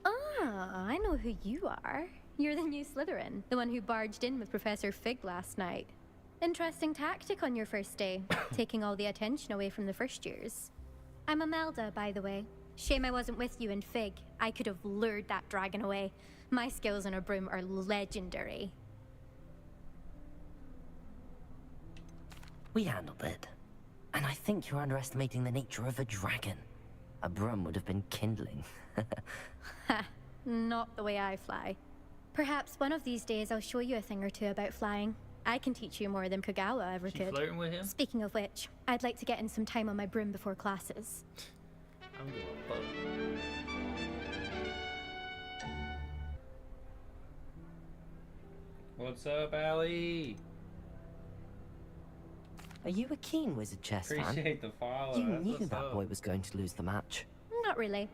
Ah, I know who you are. You're the new Slytherin, the one who barged in with Professor Fig last night. Interesting tactic on your first day, taking all the attention away from the first years. I'm Imelda, by the way. Shame I wasn't with you in Fig. I could have lured that dragon away. My skills on a broom are legendary. We handled it. And I think you're underestimating the nature of a dragon. A broom would have been kindling. Ha, not the way I fly. Perhaps one of these days I'll show you a thing or two about flying. I can teach you more than Kagawa ever could. Flirting with him? Speaking of which, I'd like to get in some time on my broom before classes. I'm gonna fuck. What's up, Allie? Are you a keen Wizard chess fan? Appreciate the follow. You That's knew what's that up. boy was going to lose the match. Not really.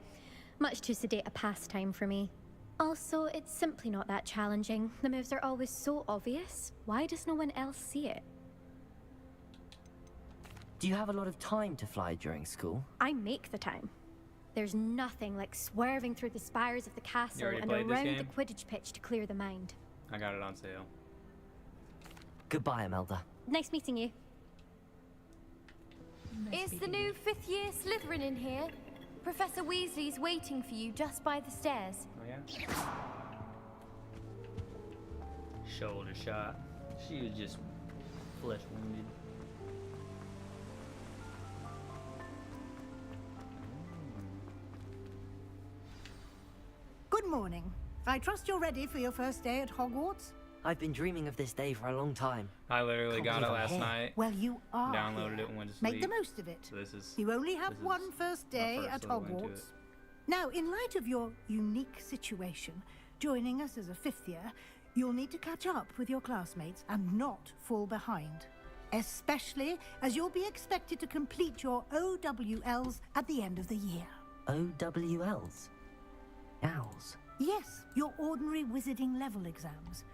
Much too sedate a pastime for me. Also, it's simply not that challenging. The moves are always so obvious. Why does no one else see it? Do you have a lot of time to fly during school? I make the time. There's nothing like swerving through the spires of the castle already and played this around the game? Quidditch pitch to clear the mind. I got it on sale. Goodbye, Imelda. Nice meeting you. Is the new 5th year Slytherin in here? Professor Weasley's waiting for you just by the stairs. Oh yeah? Shoulder shot. She was just flesh wounded. Good morning. I trust you're ready for your first day at Hogwarts? I've been dreaming of this day for a long time. I literally Can't got it believe I'm last here. night. Well, you are Downloaded here. it and went to sleep. Make the most of it. So this is. You only have this is one first day my first at little into Hogwarts. it. Now, in light of your unique situation, joining us as a 5th year, you'll need to catch up with your classmates and not fall behind. Especially as you'll be expected to complete your OWLs at the end of the year. OWLs? Owls? Yes, your ordinary wizarding level exams.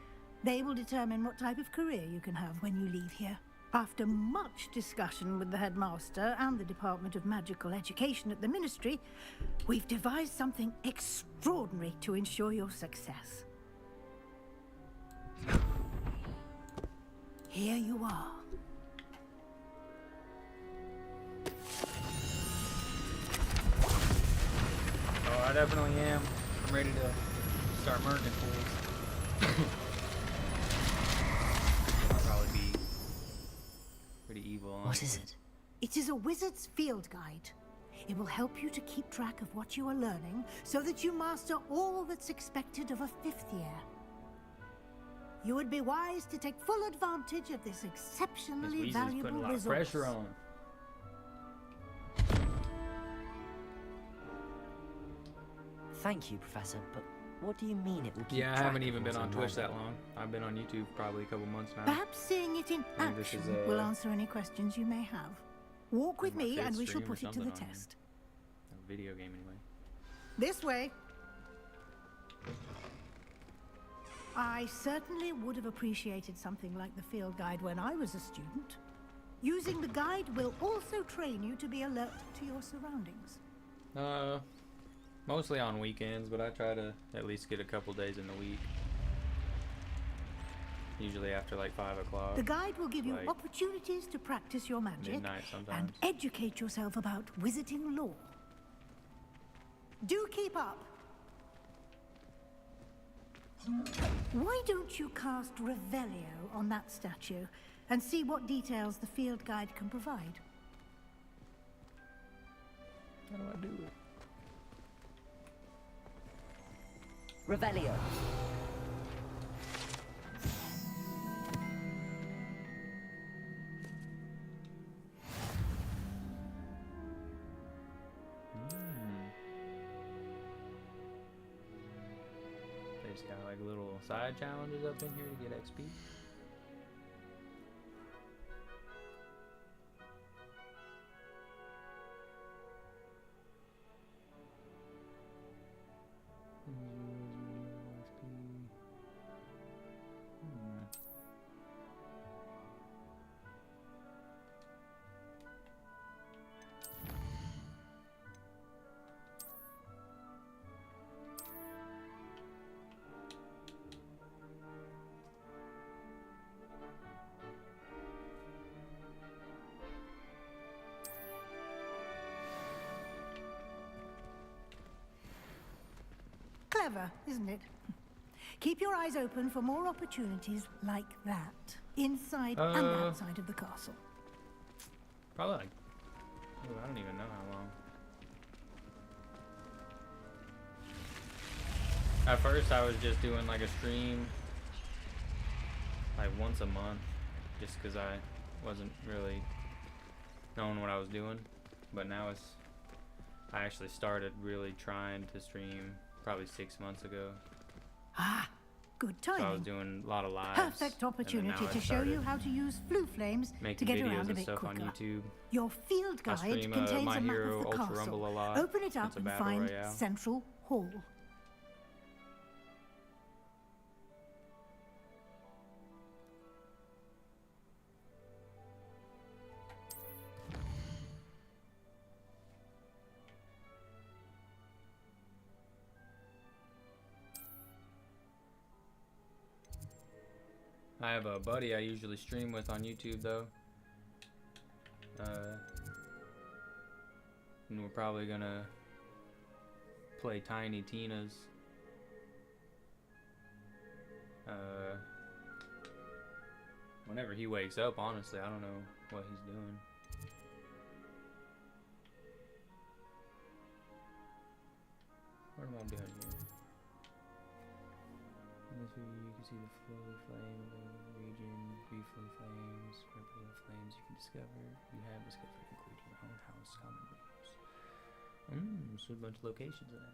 They will determine what type of career you can have when you leave here. After much discussion with the headmaster and the Department of Magical Education at the Ministry, we've devised something extraordinary to ensure your success. Here you are. Oh, I definitely am. I'm ready to start murdering fools. I'll probably be pretty evil. What is it? It is a wizard's field guide. It will help you to keep track of what you are learning so that you master all that's expected of a 5th year. you would be wise to take full advantage of this Miss exceptionally Weasley's valuable putting a lot of resource. pressure on. Thank you, Professor, but what do you mean it will keep Yeah, I track haven't of even been what's on Twitch Reddit? that long. I've been on YouTube probably a couple months now. Perhaps seeing it in I think this action is, will answer any questions you may have. Walk with my me fifth and we shall stream or put it to the something on test. a video game anyway. This way. I certainly would have appreciated something like the field guide when I was a student. Using the guide will also train you to be alert to your surroundings. Mostly on weekends, but I try to at least get a couple days in the week. Usually after like 5 o'clock. The guide will give you like opportunities to practice your magic midnight and sometimes. educate yourself about wizarding lore. Do keep up. Why don't you cast Revelio on that statue and see what details the field guide can provide? How do I do it? Revelio. They just got like little side challenges up in here to get XP. Clever, isn't it? Keep your eyes open for more opportunities like that, inside and outside of the castle. Probably like, ooh, I don't even know how long. At first I was just doing like a stream like once a month, just because I wasn't really knowing what I was doing. But now I actually started really trying to stream probably 6 months ago. Ah, good timing. So I was doing a lot of lives. Perfect opportunity to show you how to use flue flames to making get videos around a and bit stuff quicker. on YouTube. Your field I guide stream, contains My a map Hero of the Ultra castle. Rumble a lot. Open it up It's a and battle find royale. Central Hall. I have a buddy I usually stream with on YouTube though. And we're probably gonna play Tiny Tina's. Whenever he wakes up, honestly, I don't know what he's doing. What am I doing here? In this view, you can see the flow of flame of the region, brief flow flames, purple flames you can discover. You have discovered, including your own house, common rooms. So a bunch of locations in that.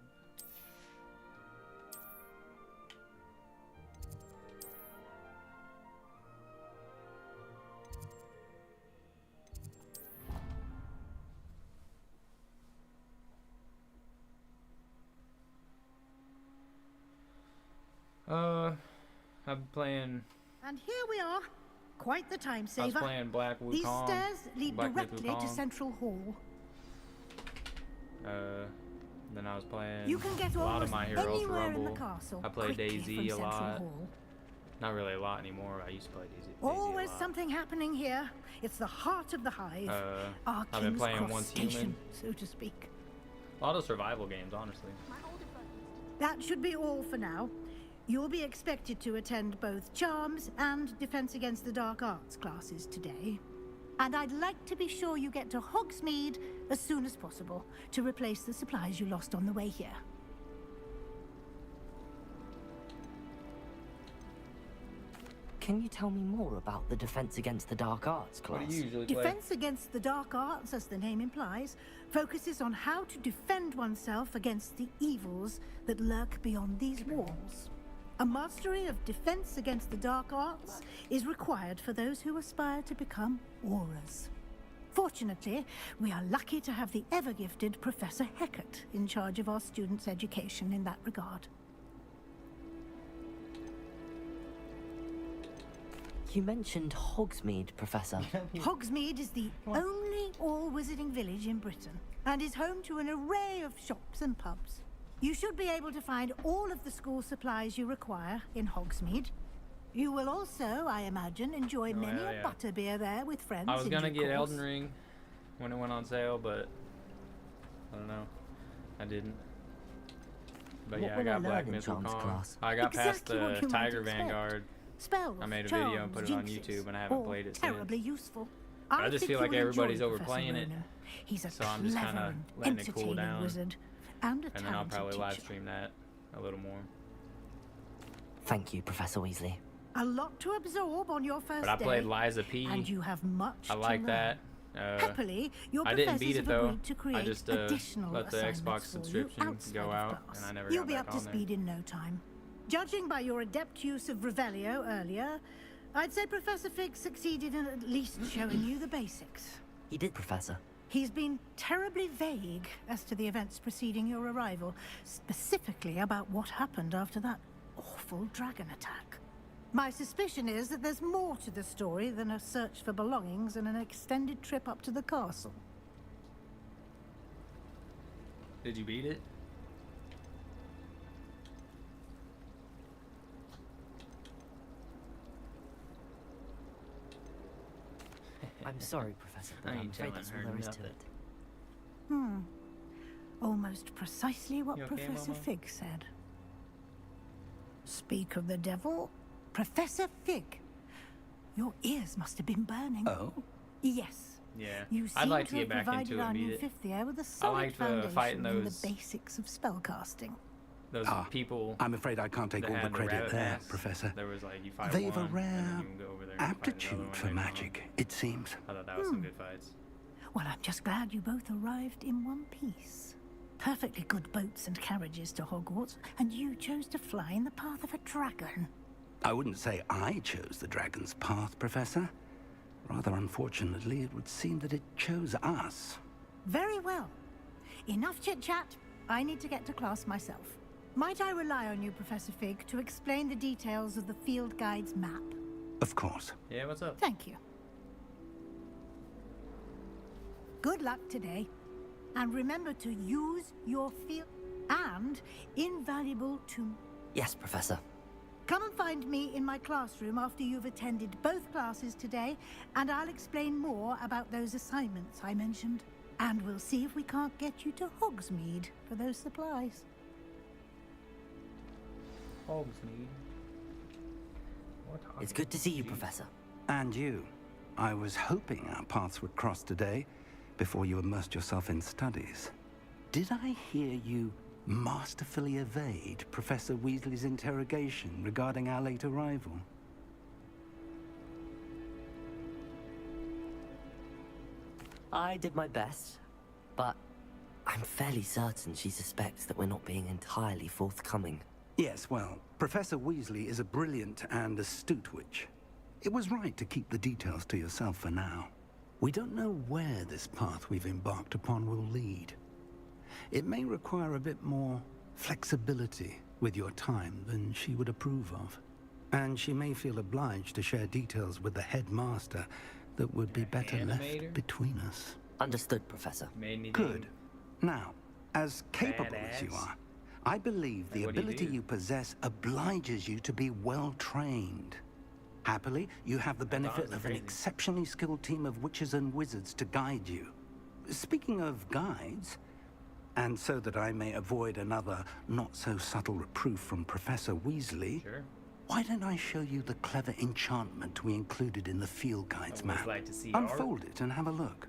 I'm playing. And here we are. Quite the time saver. I was playing Black Wukong. These stairs lead Black directly to Wukong. Central Hall. Then I was playing You can get a lot of almost My Hero Ultra anywhere in the Rumble. castle I play quickly DayZ from a Central lot. Hall. Not really a lot anymore. I used to play DayZ a Always lot. something happening here. It's the heart of the hive. Our I've been King's playing Cross Once Station, Human. so to speak. A lot of survival games, honestly. That should be all for now. You'll be expected to attend both Charms and Defense Against the Dark Arts classes today. And I'd like to be sure you get to Hogsmeade as soon as possible to replace the supplies you lost on the way here. Can you tell me more about the Defense Against the Dark Arts class? What do you usually play? Defense Against the Dark Arts, as the name implies, focuses on how to defend oneself against the evils that lurk beyond these walls. A mastery of Defense Against the Dark Arts is required for those who aspire to become Aurors. Fortunately, we are lucky to have the ever-gifted Professor Hecat in charge of our students' education in that regard. You mentioned Hogsmeade, Professor. Hogsmeade is the only all-wizarding village in Britain and is home to an array of shops and pubs. You should be able to find all of the school supplies you require in Hogsmeade. You will also, I imagine, enjoy many a butterbeer there with friends. I was gonna in due get course. Elden Ring when it went on sale, but I don't know. I didn't. But What yeah, I will got I Black learn in Mythical Charms Kong. class? I got past Exactly what the you might Tiger expect. Vanguard. Spells, I made a video and put it on charms, YouTube, and I haven't all played it since. terribly useful. But I just think feel like you will everybody's enjoy overplaying Professor it, Ronan. He's a so I'm just kind clever of and letting it cool entertaining down. wizard and a And then I'll talented probably live teacher. stream that a little more. Thank you, Professor Weasley. A lot to absorb on your first But I played day, Liza P. and you have much I to like learn. that. Happily, your I didn't professors beat it have though. agreed to create I just additional let the assignments Xbox for subscription you outside go of out, class. and I never You'll got be back up to on there. speed in no time. Judging by your adept use of Revelio earlier, I'd say Professor Fig succeeded in at least showing you the basics. He did, Professor. He's been terribly vague as to the events preceding your arrival, specifically about what happened after that awful dragon attack. My suspicion is that there's more to the story than a search for belongings and an extended trip up to the castle. Did you beat it? I'm sorry, Professor, but I I'm ain't afraid telling that's all her there is to nothing. it. Almost precisely what You okay, Professor Mama? Fig said. Speak of the devil, Professor Fig. Your ears must have been burning. Oh? Yes. Yeah. You I'd seem like to to get have back into provided it our and beat new it. fifth year with a solid liked foundation fighting in the those- basics of spellcasting. Those people. I'm afraid I can't take that all the had credit rabbit there, masks. Professor. There was like you fight They've one, a rare and then you can go over there and fight another aptitude one for later on. magic, it seems. I thought that was some good fights. Well, I'm just glad you both arrived in one piece. Perfectly good boats and carriages to Hogwarts, and you chose to fly in the path of a dragon. I wouldn't say I chose the dragon's path, Professor. Rather unfortunately, it would seem that it chose us. Very well. Enough chit-chat. I need to get to class myself. Might I rely on you, Professor Fig, to explain the details of the field guide's map? Of course. Yeah, what's up? Thank you. Good luck today. And remember to use your field and invaluable to... Yes, Professor. Come and find me in my classroom after you've attended both classes today, and I'll explain more about those assignments I mentioned. And we'll see if we can't get you to Hogsmeade for those supplies. Hogsmeade. It's good to see you, Professor. And you. I was hoping our paths would cross today, before you immersed yourself in studies. Did I hear you masterfully evade Professor Weasley's interrogation regarding our late arrival? I did my best, but I'm fairly certain she suspects that we're not being entirely forthcoming. Yes, well, Professor Weasley is a brilliant and astute witch. It was right to keep the details to yourself for now. We don't know where this path we've embarked upon will lead. It may require a bit more flexibility with your time than she would approve of. And she may feel obliged to share details with the headmaster that would be better Animator? left between us. Understood, Professor. Made anything Good. Now, as capable as you badass? are, I believe the Like, what do you ability do? you possess obliges you to be well trained. Happily, you have the benefit was of an crazy. exceptionally skilled team of witches and wizards to guide you. Speaking of guides, and so that I may avoid another not-so-subtle reproof from Professor Weasley, Sure. why don't I show you the clever enchantment we included in the field guide's Always map? like to see art. Unfold it and have a look.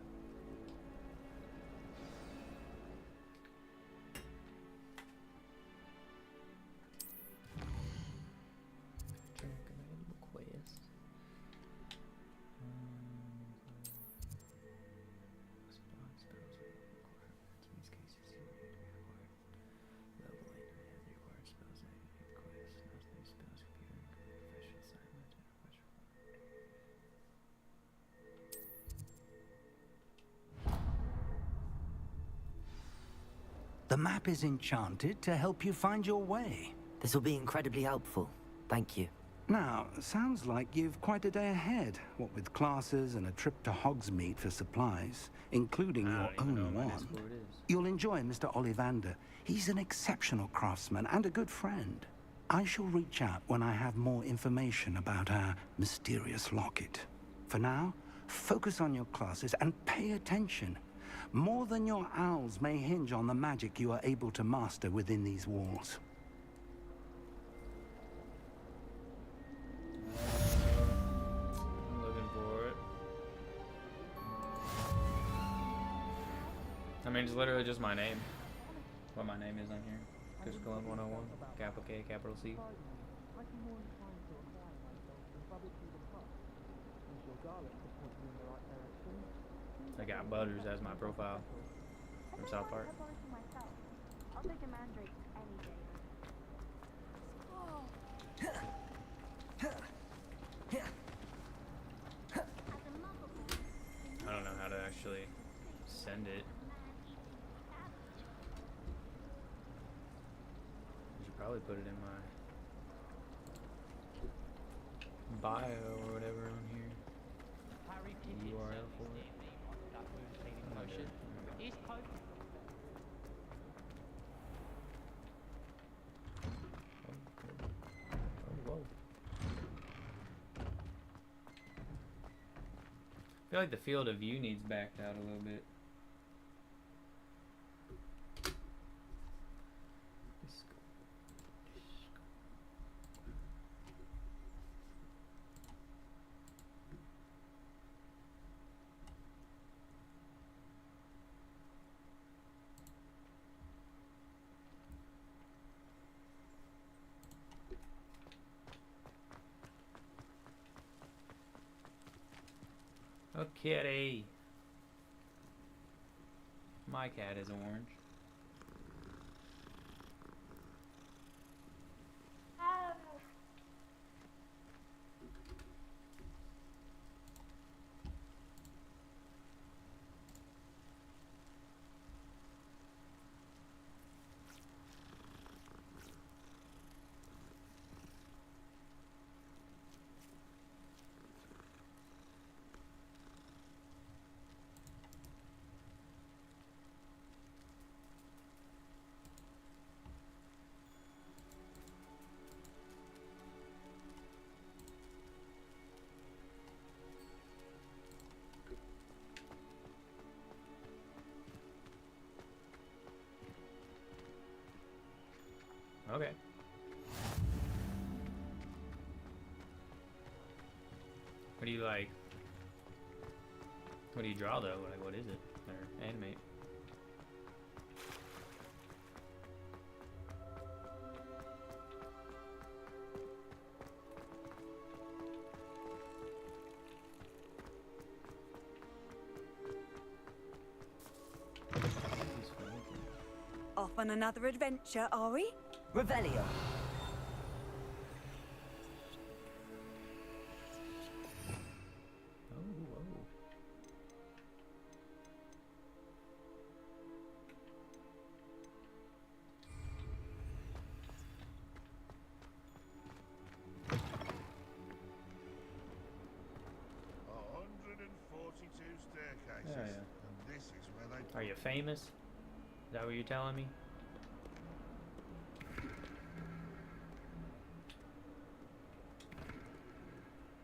Recommendable quest. The map is enchanted to help you find your way. This will be incredibly helpful. Thank you. Now, sounds like you've quite a day ahead, what with classes and a trip to Hogsmeade for supplies, including your own wand. You'll enjoy Mr. Ollivander. He's an exceptional craftsman and a good friend. I shall reach out when I have more information about our mysterious locket. For now, focus on your classes and pay attention. More than your owls may hinge on the magic you are able to master within these walls. I'm looking for it. I mean, it's literally just my name. What my name is on here. Chris Cullen 101. Capital K, capital C. I got Butters as my profile from South Park. I'll take a mandrake any day. I don't know how to actually send it. I should probably put it in my bio or whatever on here. URL for it. Whoa. I feel like the field of view needs backed out a little bit. Oh, kitty. My cat is orange. Okay. What do you like? What do you draw though? Like, what is it? Or animate? Off on another adventure, are we? Revelio. Are you famous? Is that what you're telling me?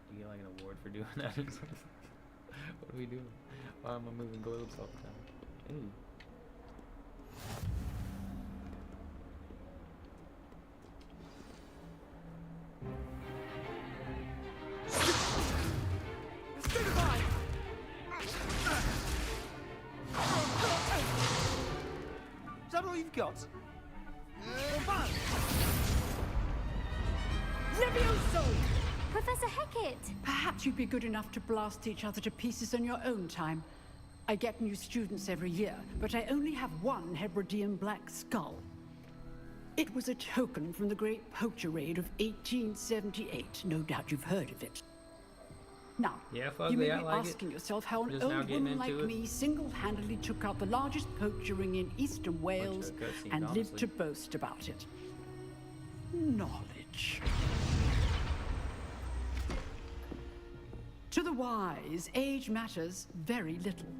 Do you get like an award for doing that or something? What are we doing? Why am I moving globes all the time? Ooh. Is that all you've got? Levioso! Professor Hecat! Perhaps you'd be good enough to blast each other to pieces in your own time. I get new students every year, but I only have one Hebridean black skull. It was a token from the Great Poacher Raid of 1878. No doubt you've heard of it. Now, Yeah, you Fugly, may I be like it. asking yourself how an Just now old getting woman like into it. me single-handedly took out the largest poacher ring in eastern Wales cutscenes, and lived honestly. to boast about it. Knowledge. To the wise, age matters very little.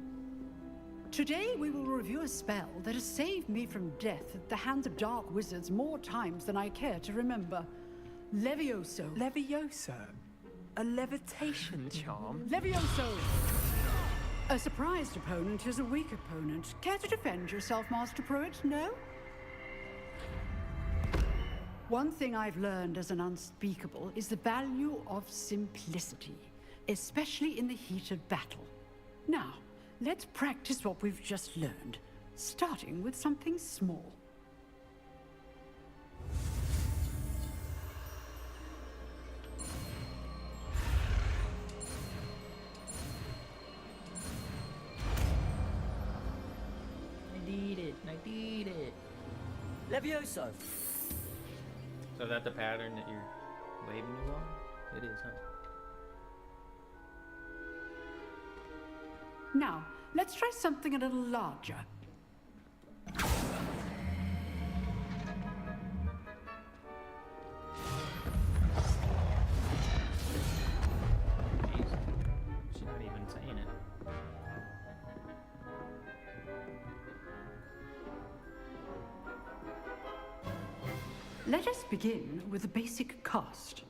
Today we will review a spell that has saved me from death at the hands of dark wizards more times than I care to remember. Levioso. Levioso? A levitation charm? Levioso! A surprised opponent is a weak opponent. Care to defend yourself, Master Pruitt? No? One thing I've learned as an unspeakable is the value of simplicity, especially in the heat of battle. Now, let's practice what we've just learned, starting with something small. I did it. Levioso! So is that the pattern that you're waving you on? It is, huh? Now, let's try something a little larger. Jeez. She's not even saying it. Let us begin with the basic cast.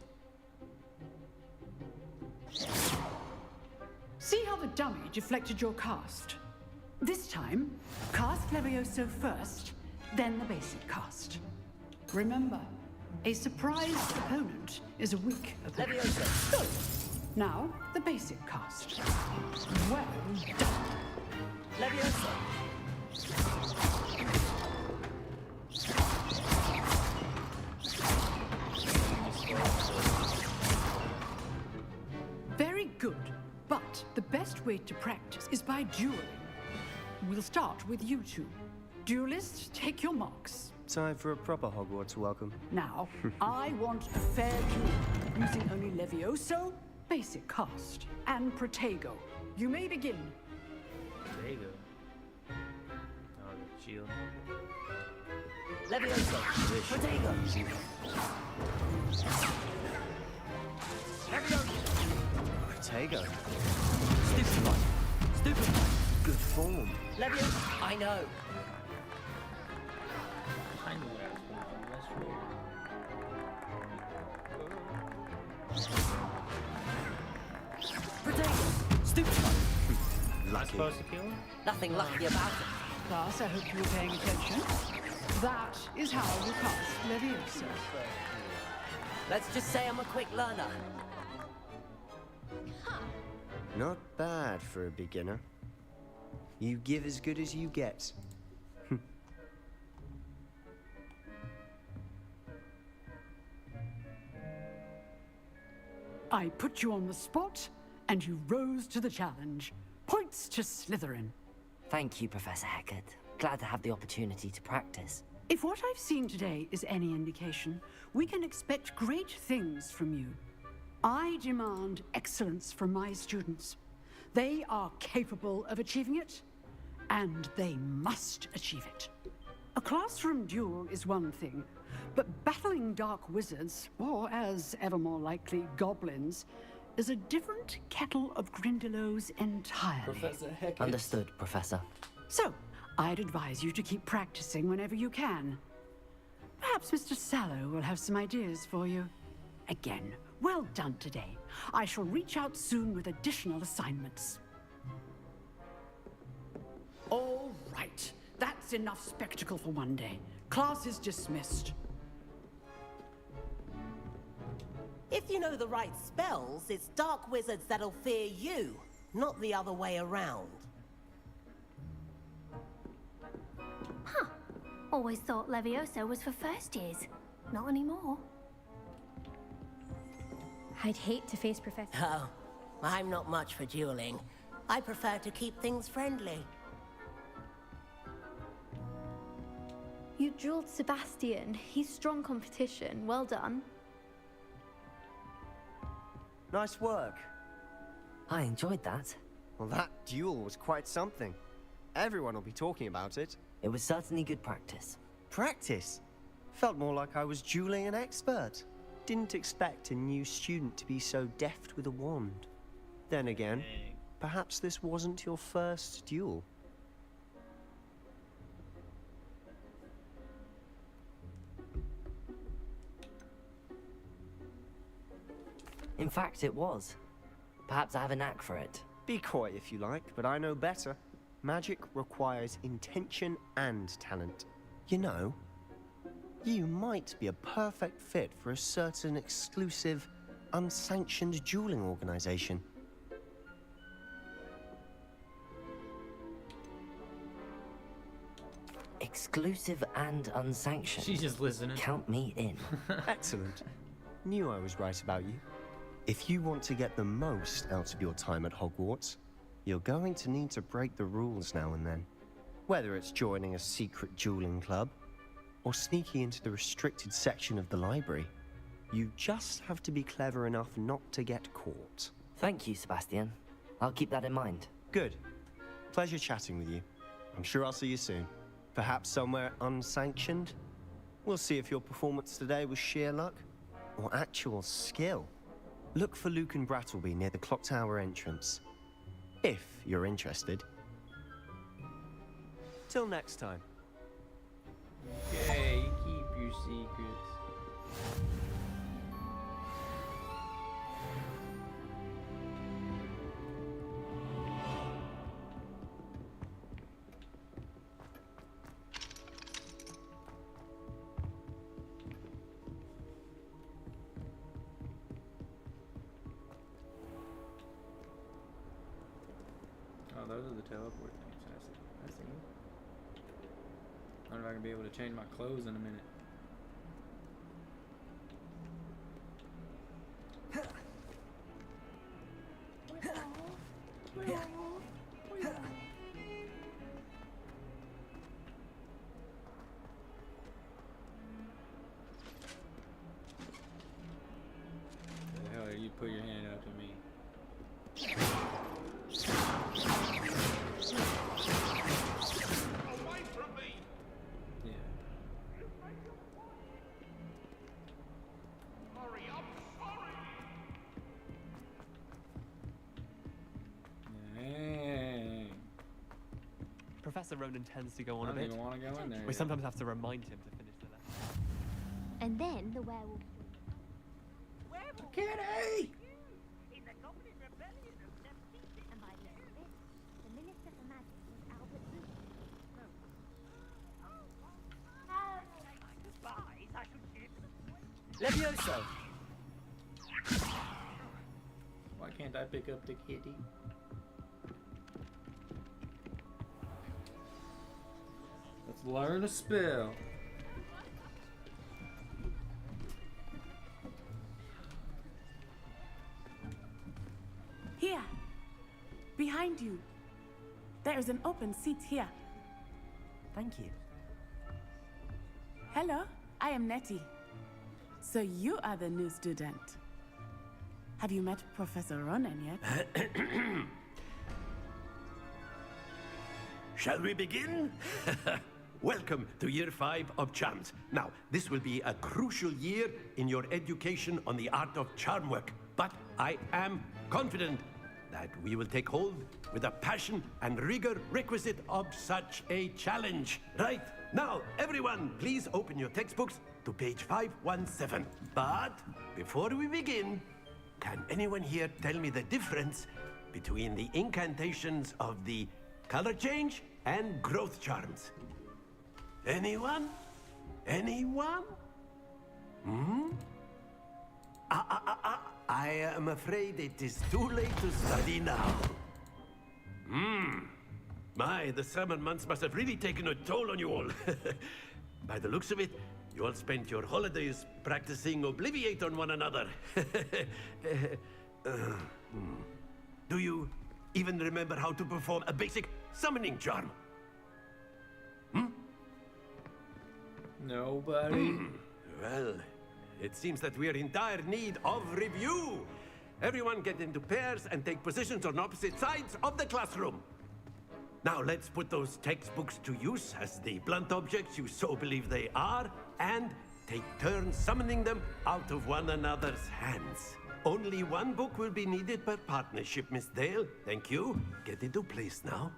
See how the dummy deflected your cast? This time, cast Levioso first, then the basic cast. Remember, a surprised opponent is a weak opponent. Levioso! Good. Now, the basic cast. Well done. Levioso! Very good, but the best way to practice is by dueling. We'll start with you two. Duelists, take your marks. Time for a proper Hogwarts welcome. Now, I want a fair duel, using only Levioso, basic cast, and Protego. You may begin. There you go. Oh, the shield. Levioso! Protego! Protego. Stupefy! Stupefy! Good form. Levioso! I know! I knew what I was going to do. That's true. Protego! Stupefy! Am I supposed to kill him? Nothing lucky about it. Class, I hope you were paying attention. That is how you cast Levioso. Let's just say I'm a quick learner. Not bad for a beginner. You give as good as you get. I put you on the spot, and you rose to the challenge. Points to Slytherin. Thank you, Professor Hecat. Glad to have the opportunity to practice. If what I've seen today is any indication, we can expect great things from you. I demand excellence from my students. They are capable of achieving it, and they must achieve it. A classroom duel is one thing, but battling dark wizards, or as ever more likely, goblins, is a different kettle of Grindylows entirely. Professor Hecat. Understood, Professor. So, I'd advise you to keep practicing whenever you can. Perhaps Mr. Sallow will have some ideas for you. Again, well done today. I shall reach out soon with additional assignments. All right. That's enough spectacle for one day. Class is dismissed. If you know the right spells, it's dark wizards that'll fear you, not the other way around. Huh. Always thought Levioso was for first years. Not anymore. I'd hate to face Professor... Oh, I'm not much for dueling. I prefer to keep things friendly. You dueled Sebastian. He's strong competition. Well done. Nice work. I enjoyed that. Well, that duel was quite something. Everyone will be talking about it. It was certainly good practice. Practice? Felt more like I was dueling an expert. Didn't expect a new student to be so deft with a wand. Then again, perhaps this wasn't your first duel. In fact, it was. Perhaps I have a knack for it. Be coy if you like, but I know better. Magic requires intention and talent. You know, you might be a perfect fit for a certain exclusive, unsanctioned dueling organization. Exclusive and unsanctioned. She's just listening. Count me in. Excellent. Knew I was right about you. If you want to get the most out of your time at Hogwarts, you're going to need to break the rules now and then. Whether it's joining a secret dueling club, or sneaking into the restricted section of the library, you just have to be clever enough not to get caught. Thank you, Sebastian. I'll keep that in mind. Good. Pleasure chatting with you. I'm sure I'll see you soon. Perhaps somewhere unsanctioned? We'll see if your performance today was sheer luck, or actual skill. Look for Luke and Brattleby near the clock tower entrance, if you're interested. Till next time. Okay, keep your secrets. Oh, those are the teleport things. I see. I wonder if I can be able to change my clothes in a minute. The hell, you put your hand up to me. Away from me! Yeah. Hurry up, hurry! Dang. Professor Ronan tends to go on I a don't bit. even want to go in there. We yet. sometimes have to remind him to finish the lesson. And then the werewolf. Kitty! And by the end of it, the Minister for Magic was Albert Luke. Levioso! Why can't I pick up the kitty? Let's learn a spell. Here, behind you. There is an open seat here. Thank you. Hello, I am Nettie. So you are the new student. Have you met Professor Ronan yet? Shall we begin? Welcome to Year 5 of Charms. Now, this will be a crucial year in your education on the art of charm work. But I am confident that we will take hold with the passion and rigor requisite of such a challenge. Right, now, everyone, please open your textbooks to page 517. But before we begin, can anyone here tell me the difference between the incantations of the color change and growth charms? Anyone? Anyone? I am afraid it is too late to study now. My, the summer months must have really taken a toll on you all. By the looks of it, you all spent your holidays practicing Obliviate on one another. Do you even remember how to perform a basic summoning charm? Nobody. Well, it seems that we are in dire need of review. Everyone get into pairs and take positions on opposite sides of the classroom. Now let's put those textbooks to use as the blunt objects you so believe they are, and take turns summoning them out of one another's hands. Only one book will be needed per partnership, Miss Dale. Thank you. Get into place now.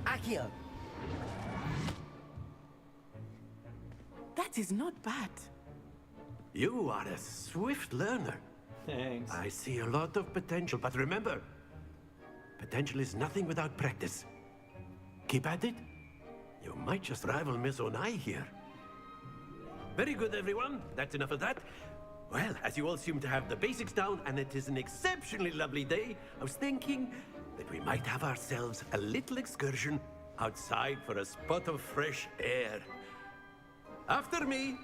Accio. That is not bad. You are a swift learner. Thanks. I see a lot of potential, but remember, potential is nothing without practice. Keep at it. You might just rival Miss Onai here. Very good, everyone. That's enough of that. Well, as you all seem to have the basics down, and it is an exceptionally lovely day, I was thinking that we might have ourselves a little excursion outside for a spot of fresh air. After me.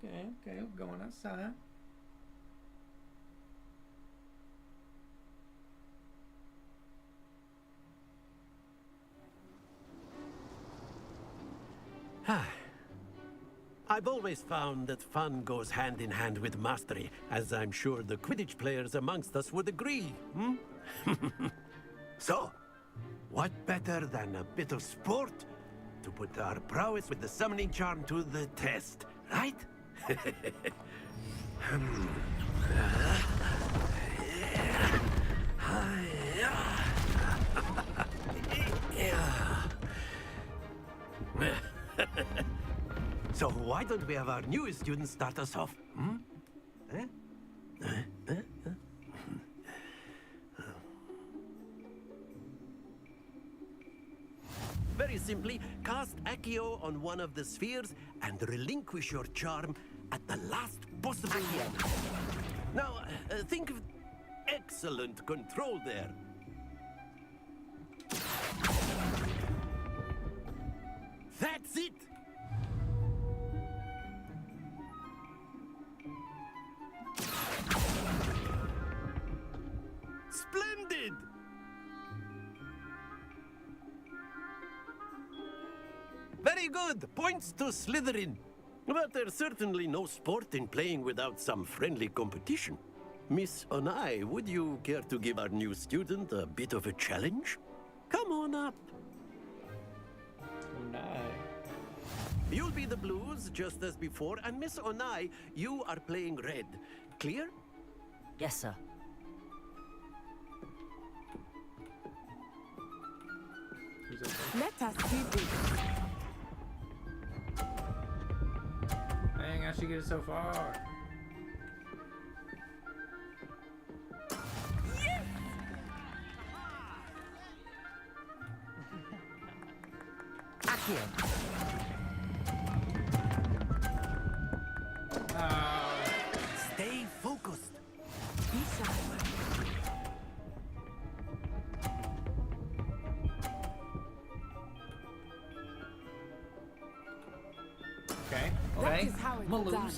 Okay, we're going outside. I've always found that fun goes hand in hand with mastery, as I'm sure the Quidditch players amongst us would agree, hmm? So, what better than a bit of sport to put our prowess with the summoning charm to the test, right? So why don't we have our newest student start us off? Hmm? Very simply, cast Accio on one of the spheres and relinquish your charm at the last possible moment. Now, think of excellent control there. That's it! Splendid! Very good! Points to Slytherin. But there's certainly no sport in playing without some friendly competition. Miss Onai, would you care to give our new student a bit of a challenge? Come on up. Onai. You'll be the blues, just as before, and Miss Onai, you are playing red. Clear? Yes, sir. Let us see this. Dang, I should get it so far. Yes! Accio. Stay focused. Be sharp. Okay. That is how it's done.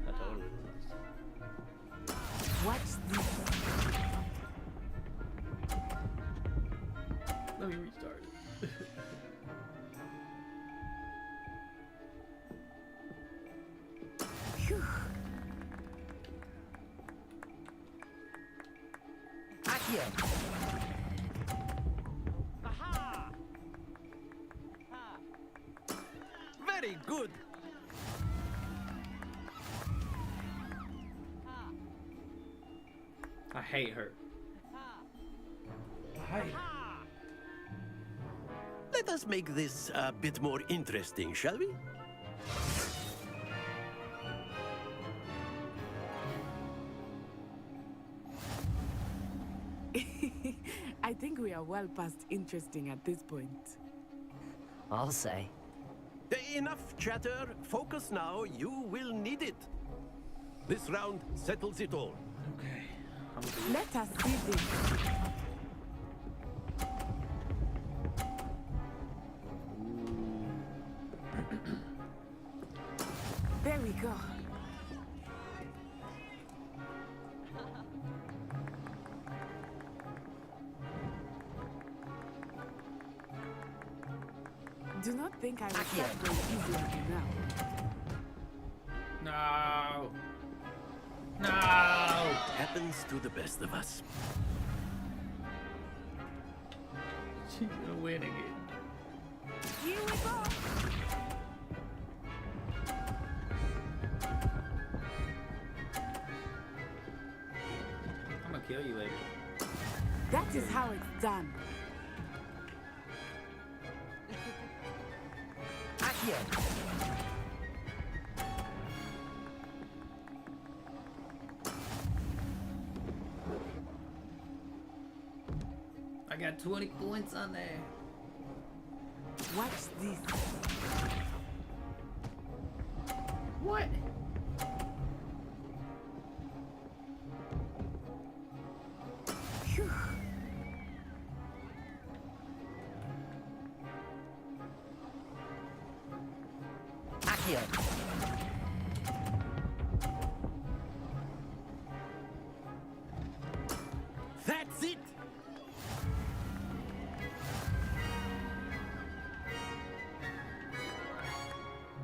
I totally lose. Watch this. Let me restart it. Phew. Accio. Very good. I hate her. I hate her. Let us make this a bit more interesting, shall we? I think we are well past interesting at this point. I'll say. Enough chatter. Focus now. You will need it. This round settles it all. Okay. Let us see this. Do not think I will start going easy on you now. No. No. Happens to the best of us. She's gonna win again. Here we go. I'm gonna kill you later. That is how it's done. Accio! I got 20 points on there. Watch this. What? Phew. Accio! That's it!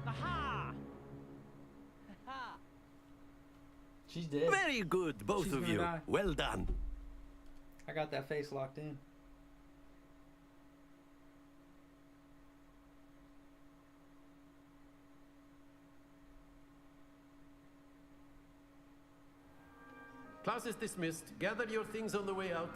Aha! She's dead. Very good, both She's of gonna you. die. Well done. I got that face locked in. Class is dismissed. Gather your things on the way out.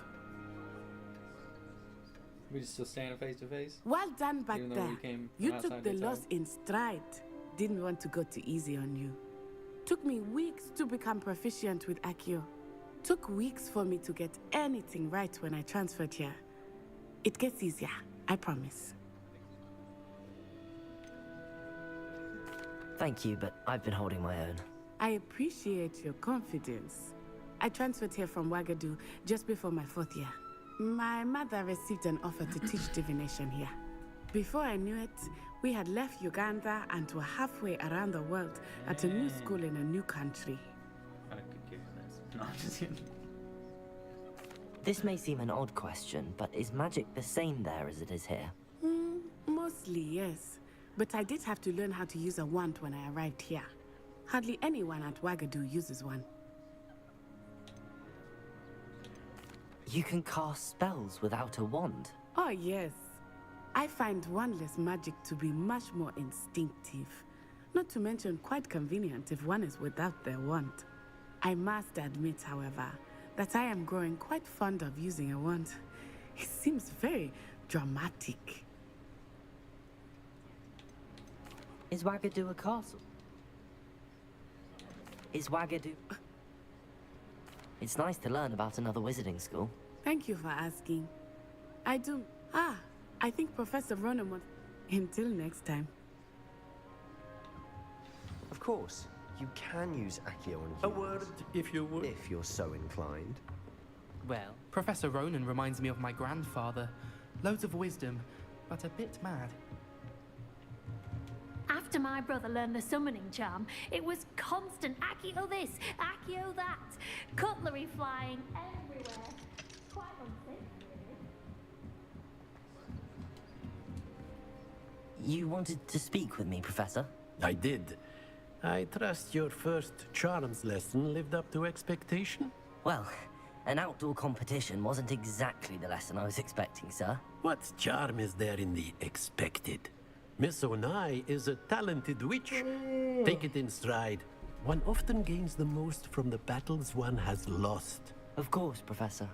We just still standing face to face. Well done back Even though there. we came You from took outside the the loss town. in stride. Didn't want to go too easy on you. Took me weeks to become proficient with Accio. Took weeks for me to get anything right when I transferred here. It gets easier, I promise. Thank you, but I've been holding my own. I appreciate your confidence. I transferred here from Wagadu just before my 4th year. My mother received an offer to teach divination here. Before I knew it, we had left Uganda and were halfway around the world at a new school in a new country. I could give this. No, I'm just kidding. This may seem an odd question, but is magic the same there as it is here? Mostly, yes. But I did have to learn how to use a wand when I arrived here. Hardly anyone at Wagadu uses one. You can cast spells without a wand. Oh, yes. I find wandless magic to be much more instinctive. Not to mention quite convenient if one is without their wand. I must admit, however, that I am growing quite fond of using a wand. It seems very dramatic. Is Wagadu a castle? Is Wagadu... It's nice to learn about another wizarding school. Thank you for asking. I do... I think Professor Ronan wants... Until next time. Of course, you can use Accio on humans. A word, if you would. If you're so inclined. Well, Professor Ronan reminds me of my grandfather. Loads of wisdom, but a bit mad. After my brother learned the summoning charm, it was constant Accio this, Accio that. Cutlery flying everywhere. Quite unsafe, really. You wanted to speak with me, Professor? I did. I trust your first charms lesson lived up to expectation? Well, an outdoor competition wasn't exactly the lesson I was expecting, sir. What charm is there in the expected? Miss Onai is a talented witch. Take it in stride. One often gains the most from the battles one has lost. Of course, Professor.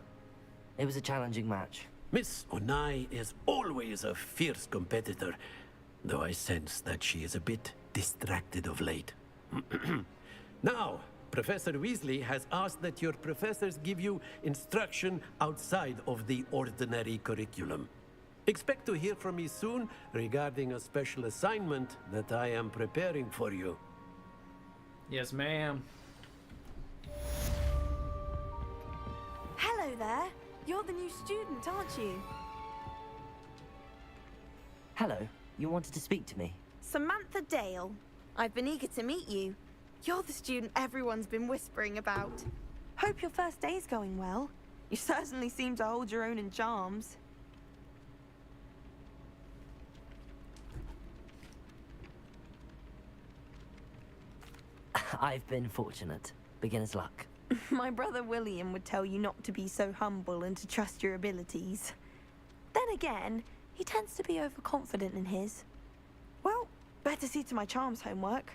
It was a challenging match. Miss Onai is always a fierce competitor, though I sense that she is a bit distracted of late. Now, Professor Weasley has asked that your professors give you instruction outside of the ordinary curriculum. Expect to hear from me soon regarding a special assignment that I am preparing for you. Yes, ma'am. Hello there. You're the new student, aren't you? Hello. You wanted to speak to me? Samantha Dale. I've been eager to meet you. You're the student everyone's been whispering about. Hope your first day's going well. You certainly seem to hold your own in charms. I've been fortunate. Beginner's luck. My brother William would tell you not to be so humble and to trust your abilities. Then again, he tends to be overconfident in his. Well, better see to my charms homework.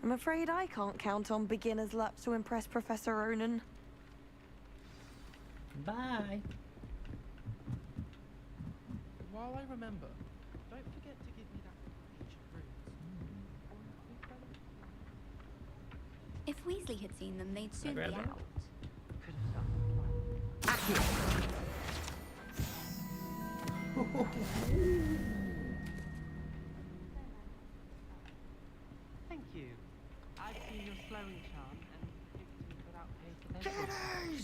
I'm afraid I can't count on beginner's luck to impress Professor Ronan. Bye. While I remember, don't forget to give me that page of runes. If Weasley had seen them, they'd soon be grab them? out. Thank you. I've seen your slowing charm and picked it without paying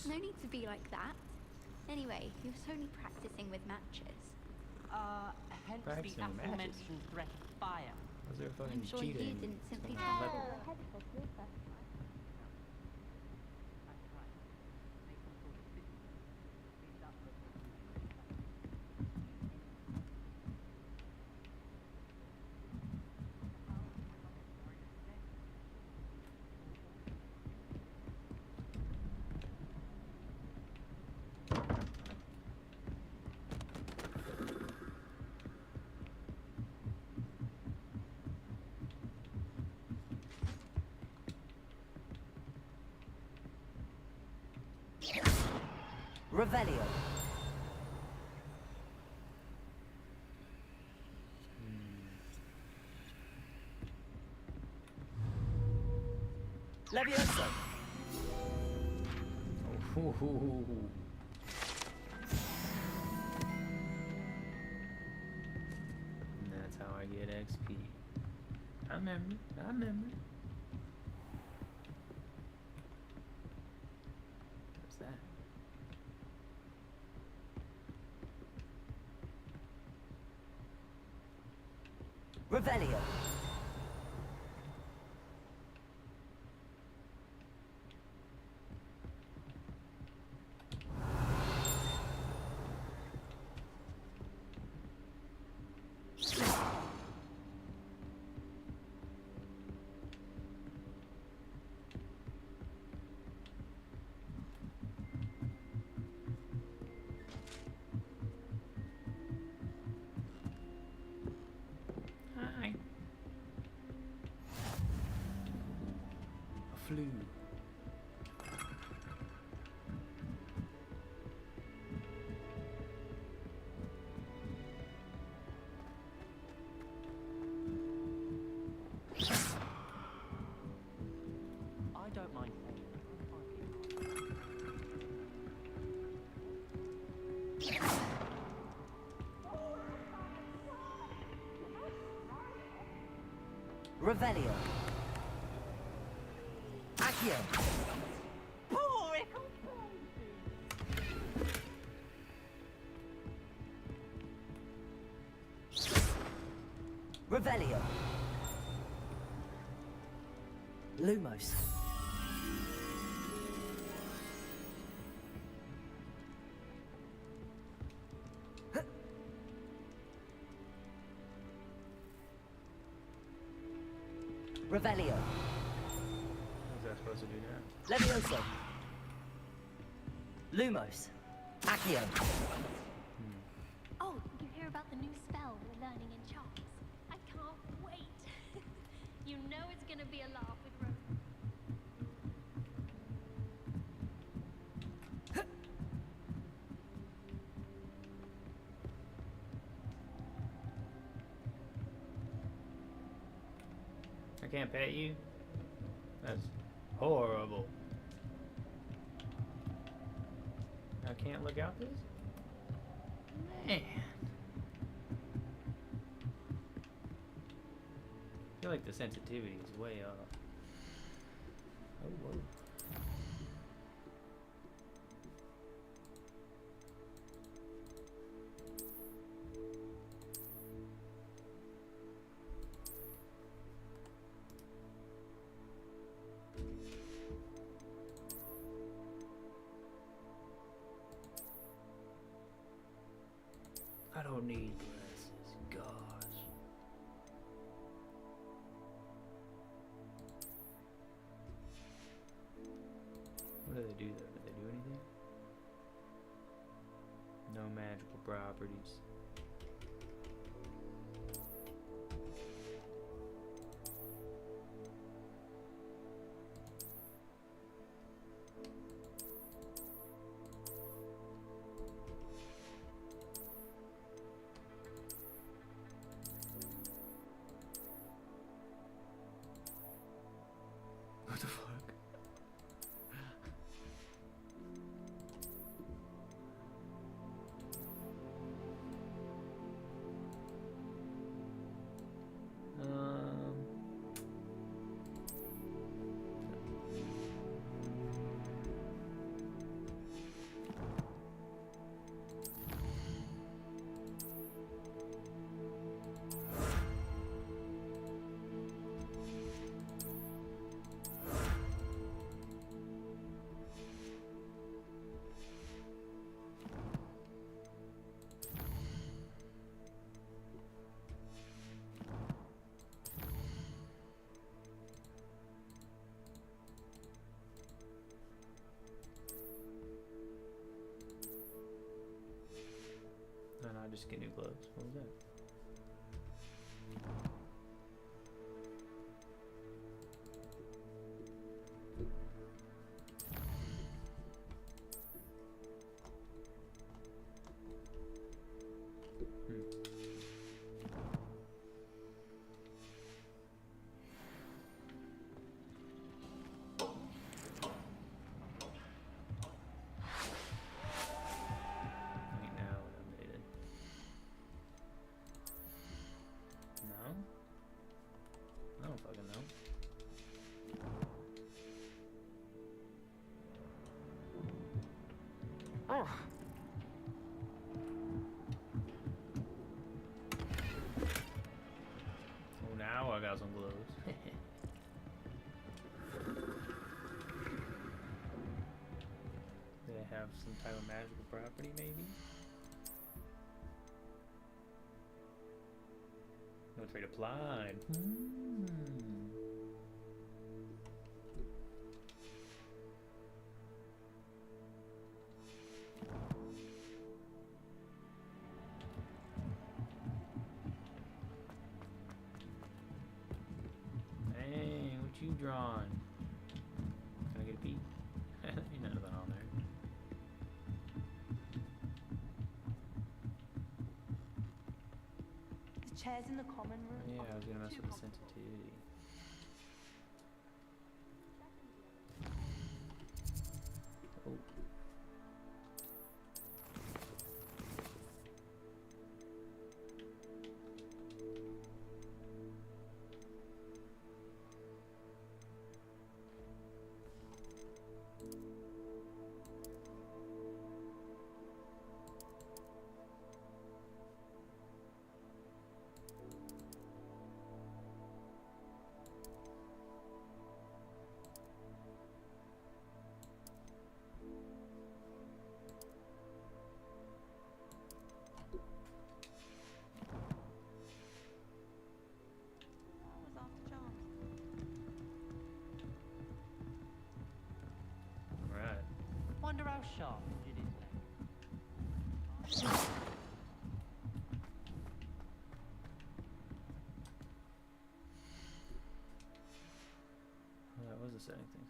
No need to be like that. Anyway, he was only practicing with matches. Hence Practicing the matches. aforementioned threat of fire. Was there fucking I'm sure cheating? you didn't simply Someone fall level. ahead of us with us. Revelio. Levioso. Ooh. And that's how I get XP. I remember. What's that? Revelio. Hi. A flu. I don't mind Revelio. Accio. Revelio. Lumos. Revelio. What's that supposed to do now? Levioso. Lumos. Accio. Oh, you hear about the new spell we're learning in charms? I can't wait. You know it's gonna be a laugh with Rose. I can't pet you? That's horrible. I can't look out this? Man. I feel like the sensitivity is way off. Oh, whoa. I don't need glasses, gosh. No magical properties. What the fuck? And I just get new gloves. What was that? I don't fucking know. Oh. Oh, now I got some gloves. Do they have some type of magical property, maybe? No trade applied. Hey, what you drawing? Can I get a peek? Ain't nothing on there. The chairs in the common room. Yeah, I was gonna mess with the sensitivity. Oh. Right. Wonder how sharp it is. Oh, that was a setting thing.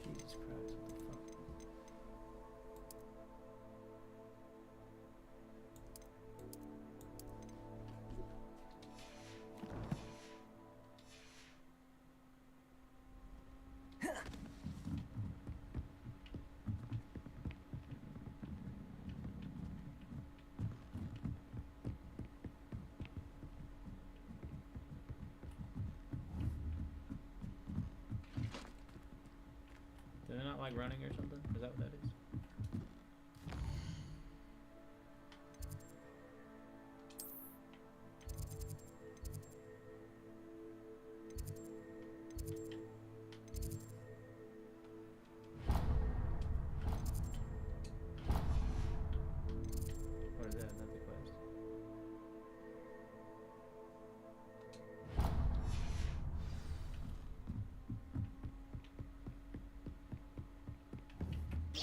Jesus Christ, what the fuck? Do they not like running or something? Is that what that is?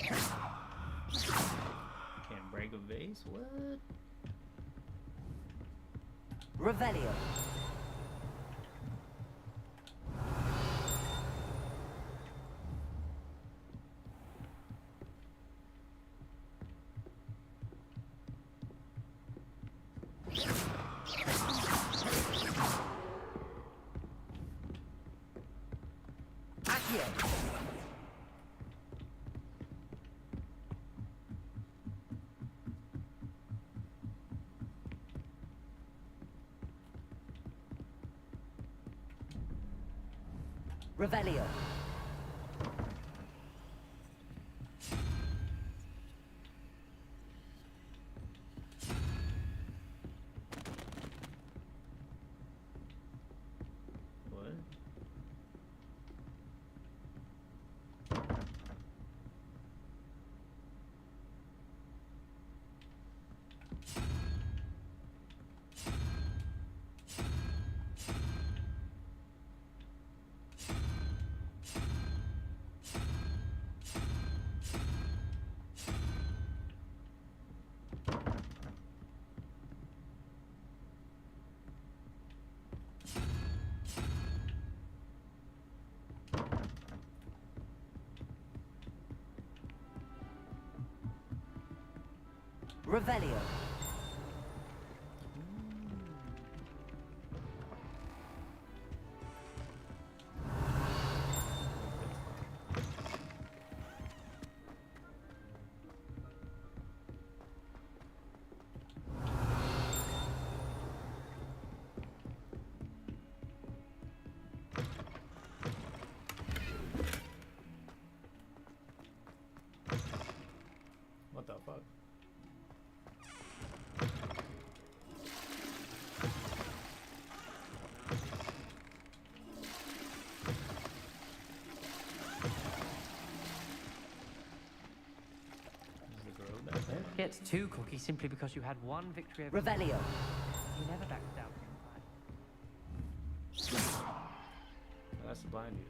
Can't break a vase? What? Revelio. Revelio. What? Revelio. What the fuck? Get two cookies simply because you had one victory over Revelio. You never backed down from fight. Oh, that's the blind dude,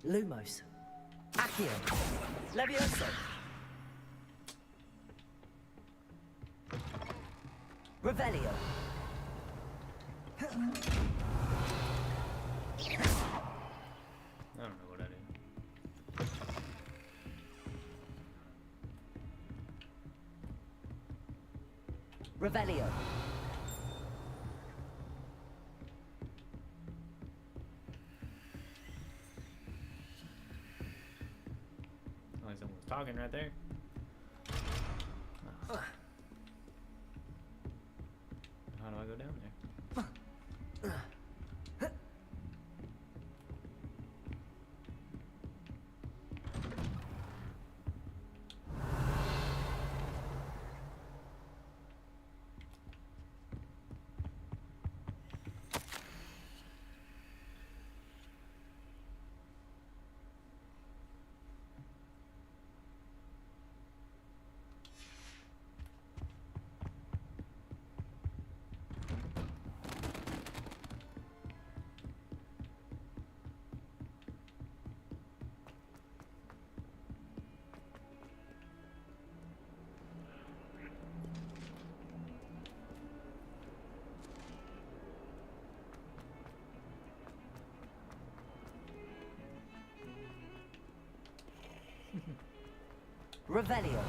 Lumos. Accio. Levioso. Revelio. I don't know what I did. Revelio. Like someone's talking right there. Oh. How do I go down there? Revelio.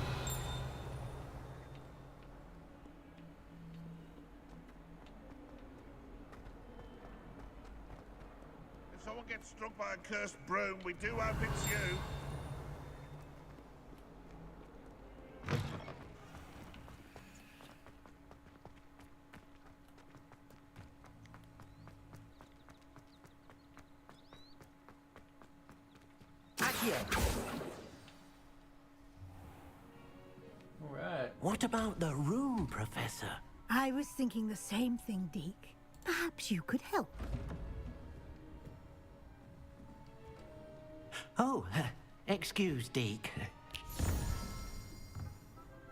If someone gets struck by a cursed broom, we do hope it's you. Alright. What about the room, Professor? I was thinking the same thing, Deke. Perhaps you could help. Oh, excuse, Deke.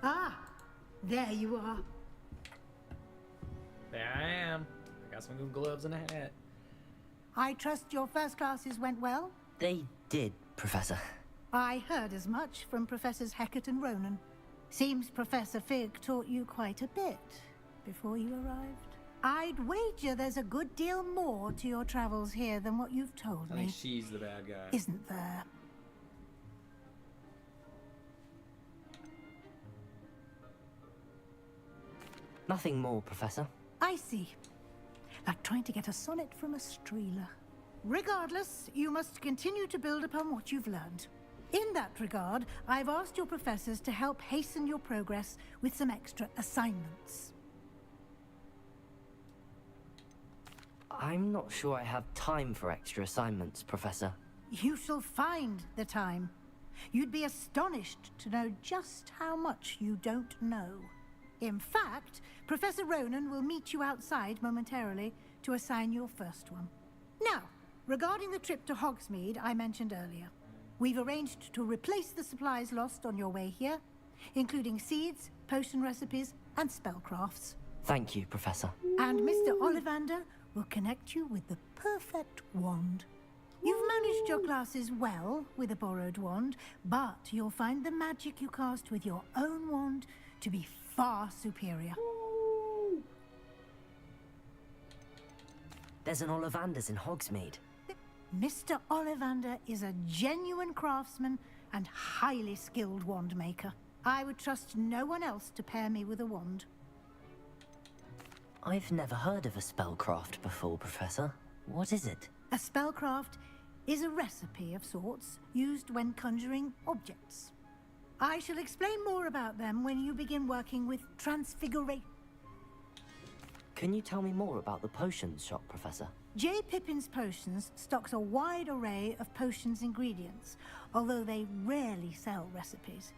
Ah, there you are. There I am. I got some good gloves and a hat. I trust your first classes went well? They did, Professor. I heard as much from Professors Hecat and Ronan. Seems Professor Fig taught you quite a bit before you arrived. I'd wager there's a good deal more to your travels here than what you've told I me. think she's the bad guy. Isn't there? Nothing more, Professor. I see. Like trying to get a sonnet from a streeler. Regardless, you must continue to build upon what you've learned. In that regard, I've asked your professors to help hasten your progress with some extra assignments. I'm not sure I have time for extra assignments, Professor. You shall find the time. You'd be astonished to know just how much you don't know. In fact, Professor Ronan will meet you outside momentarily to assign your first one. Now, regarding the trip to Hogsmeade I mentioned earlier, we've arranged to replace the supplies lost on your way here, including seeds, potion recipes, and spellcrafts. Thank you, Professor. And Mr. Ollivander will connect you with the perfect wand. You've managed your classes well with a borrowed wand, but you'll find the magic you cast with your own wand to be far superior. There's an Ollivander's in Hogsmeade. Mr. Ollivander is a genuine craftsman and highly skilled wand maker. I would trust no one else to pair me with a wand. I've never heard of a spellcraft before, Professor. What is it? A spellcraft is a recipe of sorts used when conjuring objects. I shall explain more about them when you begin working with transfiguration. Can you tell me more about the potions shop, Professor? J. Pippin's Potions stocks a wide array of potions ingredients, although they rarely sell recipes.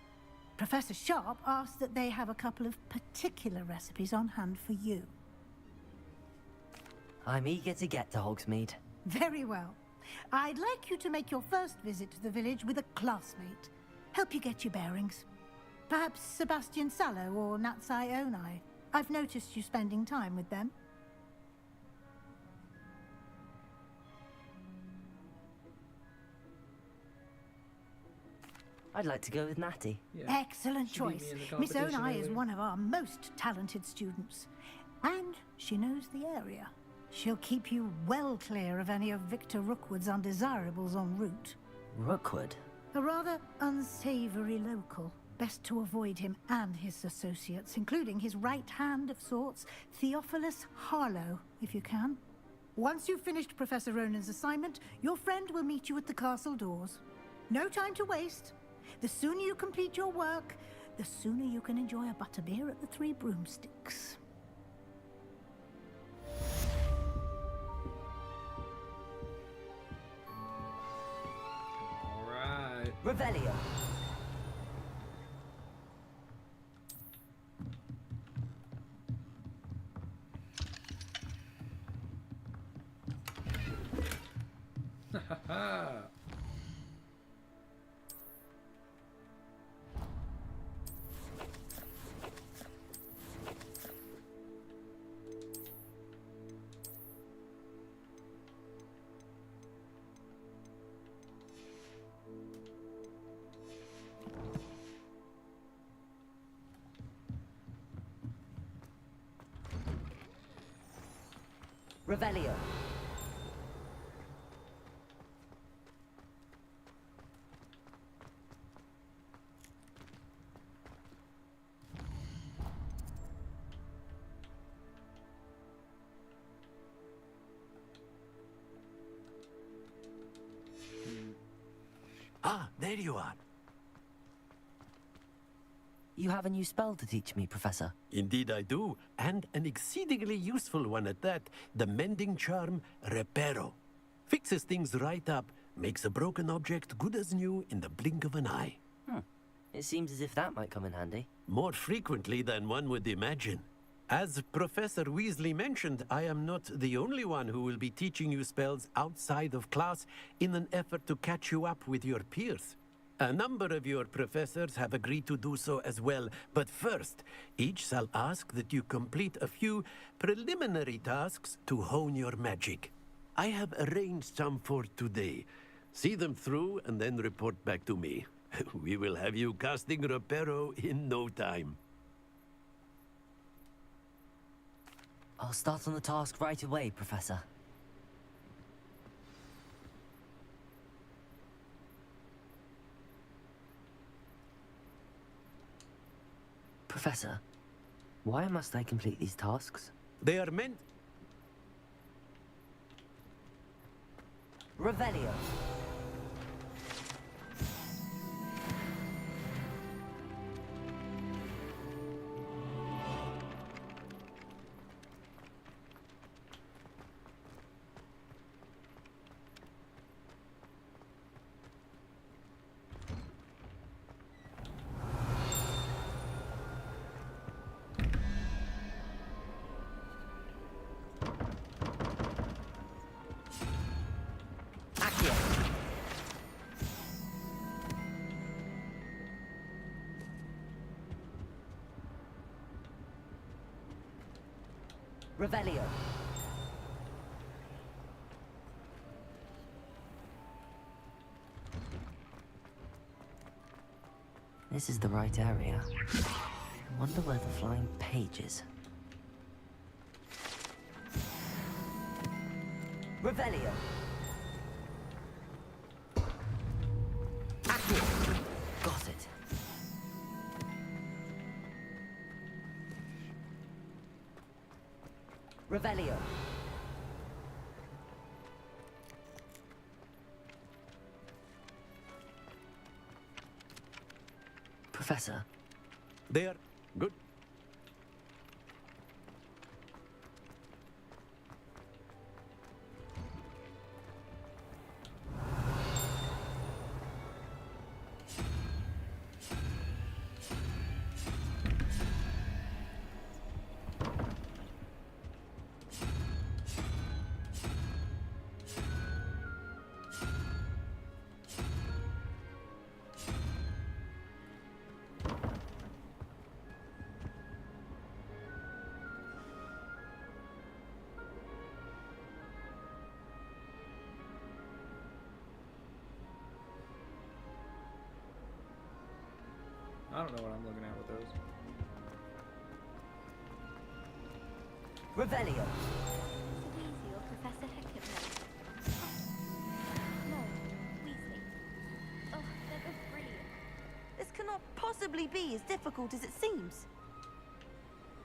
Professor Sharp asked that they have a couple of particular recipes on hand for you. I'm eager to get to Hogsmeade. Very well. I'd like you to make your first visit to the village with a classmate. Help you get your bearings. Perhaps Sebastian Sallow or Natsai Onai. I've noticed you spending time with them. I'd like to go with Natty. Yeah. Excellent She beat me choice. in the Miss competition Onai is earlier. one of our most talented students. And she knows the area. She'll keep you well clear of any of Victor Rookwood's undesirables en route. Rookwood? A rather unsavory local. Best to avoid him and his associates, including his right hand of sorts, Theophilus Harlow, if you can. Once you've finished Professor Ronan's assignment, your friend will meet you at the castle doors. No time to waste. The sooner you complete your work, the sooner you can enjoy a butterbeer at the Three Broomsticks. All right. Revelio. Revelio. Ah, there you are. You have a new spell to teach me, Professor. Indeed I do, and an exceedingly useful one at that. The mending charm, Reparo. Fixes things right up, makes a broken object good as new in the blink of an eye. It seems as if that might come in handy. More frequently than one would imagine. As Professor Weasley mentioned, I am not the only one who will be teaching you spells outside of class in an effort to catch you up with your peers. A number of your professors have agreed to do so as well, but first, each shall ask that you complete a few preliminary tasks to hone your magic. I have arranged some for today. See them through and then report back to me. We will have you casting Reparo in no time. I'll start on the task right away, Professor. Professor, why must I complete these tasks? They are meant... Revelio. Revelio. This is the right area. I wonder where the flying page is. Revelio. Accio. Got it. Revelio. Professor. They are good. I don't know what I'm looking at with those. Revelio. Weasley or Professor Hickman? No, Weasley. Oh, they're both brilliant. This cannot possibly be as difficult as it seems.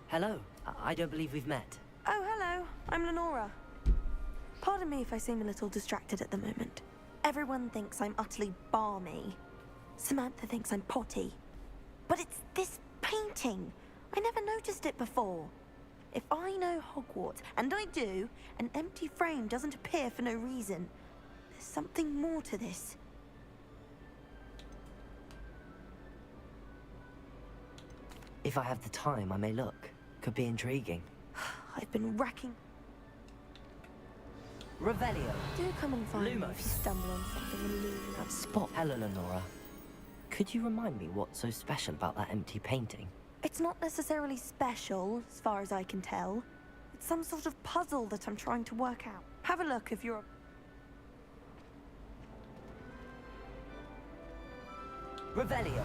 Hello. I don't believe we've met. Oh, hello. I'm Lenora. Pardon me if I seem a little distracted at the moment. Everyone thinks I'm utterly balmy. Samantha thinks I'm potty. But it's this painting. I never noticed it before. If I know Hogwarts, and I do, an empty frame doesn't appear for no reason. There's something more to this. If I have the time, I may look. Could be intriguing. I've been racking... Revelio. Do come and find me Lumos. if you stumble on something and lose That spot. Hello, Lenora. Could you remind me what's so special about that empty painting? It's not necessarily special, as far as I can tell. It's some sort of puzzle that I'm trying to work out. Have a look if you're... Revelio.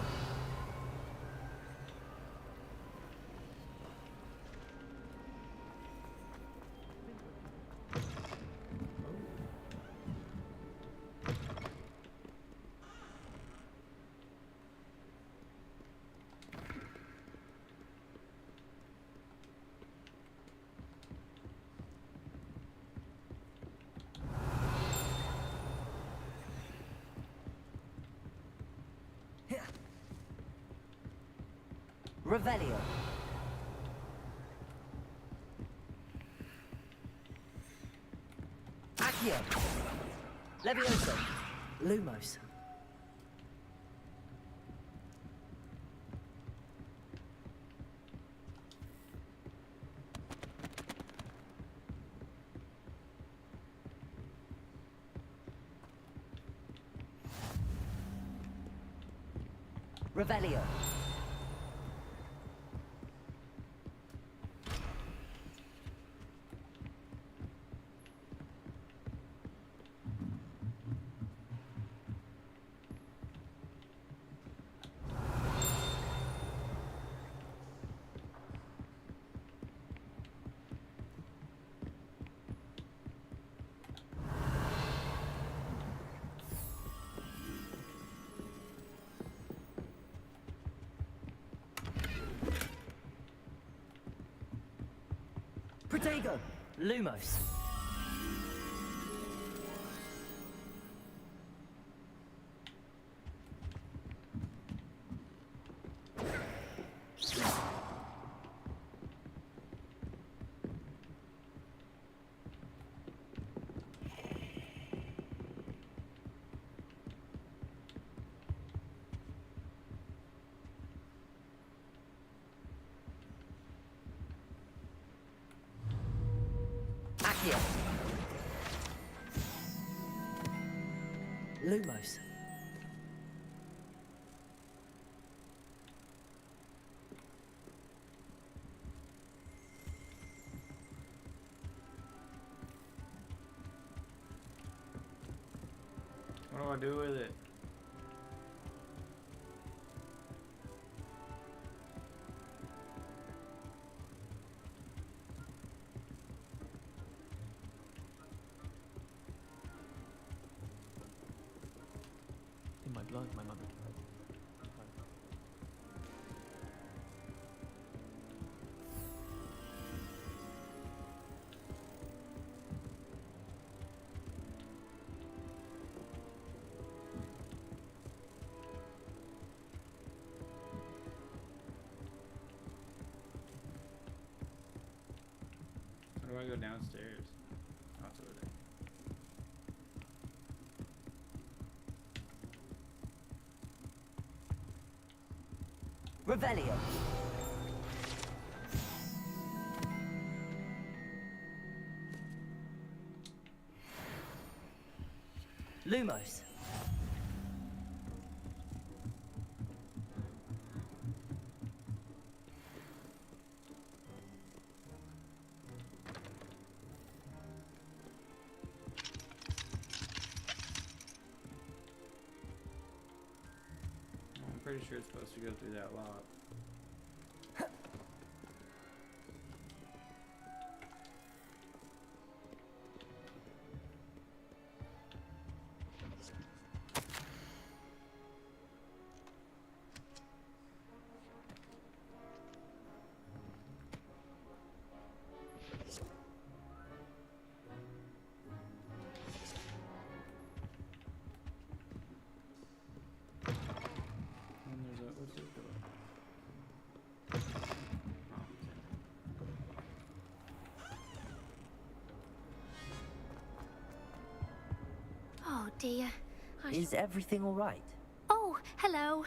Revelio. Accio. Levioso. Lumos. Revelio. Protego! Lumos. Accio. Lumos. What do I do with it? In my blood, my mother. How do I go downstairs? Oh, it's over there. Revelio. Lumos. I'm pretty sure it's supposed to go through that lock. And there's a, what's this door? Oh dear. Is everything all right? Oh, hello.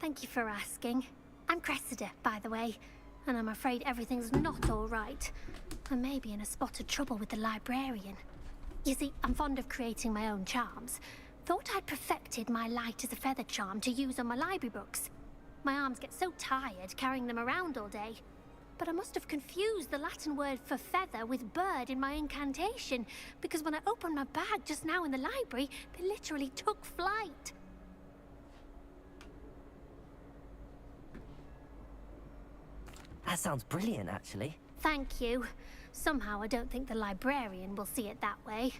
Thank you for asking. I'm Cressida, by the way, and I'm afraid everything's not all right. I may be in a spot of trouble with the librarian. You see, I'm fond of creating my own charms. Thought I'd perfected my light as a feather charm to use on my library books. My arms get so tired carrying them around all day. But I must have confused the Latin word for feather with bird in my incantation, because when I opened my bag just now in the library, they literally took flight. That sounds brilliant, actually. Thank you. Somehow I don't think the librarian will see it that way.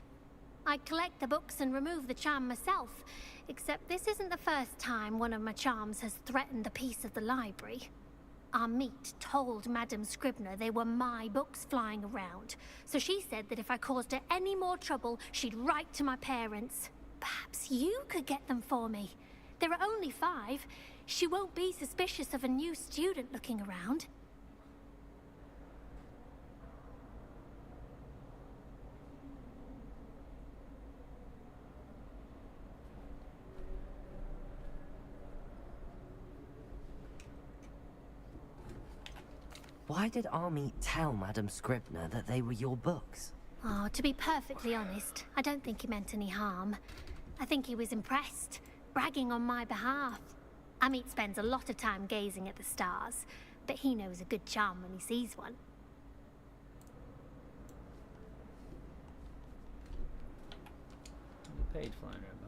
I collect the books and remove the charm myself, except this isn't the first time one of my charms has threatened the peace of the library. Our meet told Madame Scribner they were my books flying around, so she said that if I caused her any more trouble, she'd write to my parents. Perhaps you could get them for me. There are only 5. She won't be suspicious of a new student looking around. Why did Army tell Madame Scribner that they were your books? Oh, to be perfectly honest, I don't think he meant any harm. I think he was impressed, bragging on my behalf. Amit spends a lot of time gazing at the stars, but he knows a good charm when he sees one. The page flying right by.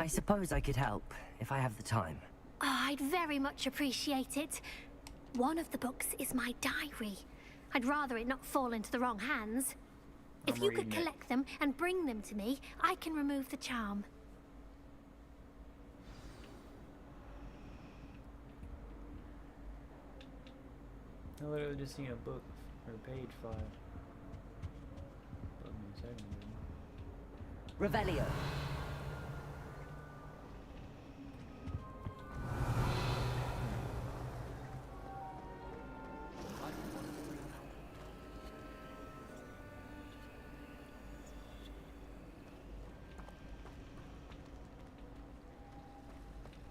I suppose I could help, if I have the time. Oh, I'd very much appreciate it. One of the books is my diary. I'd rather it not fall into the wrong hands. If you could collect them and bring them to me, I can remove the charm. I literally just seen a book or page fly. Revelio.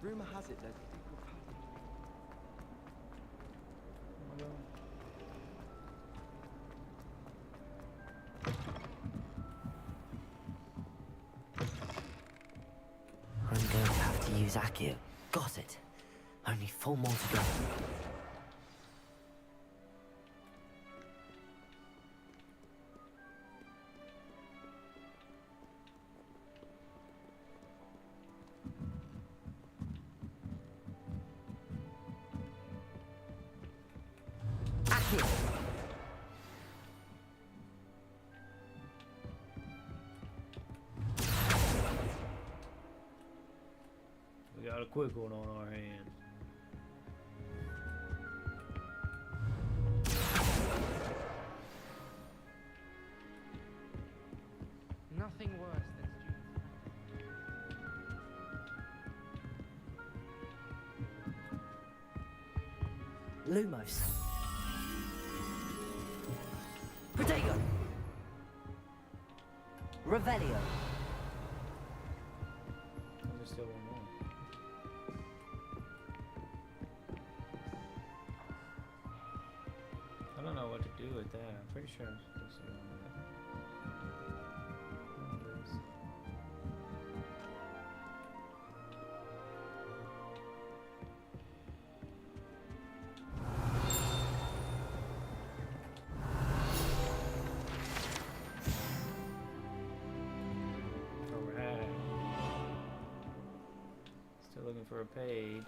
Rumor has it there's a secret I'm going to have to use Accio. Got it. Only 4 more to go. We got a quick one on our hands. Nothing worse than Lumos. Protego. Revelio. There's still one more. I don't know what to do with that. I'm pretty sure I'm supposed to go on that. Alright. Still looking for a page.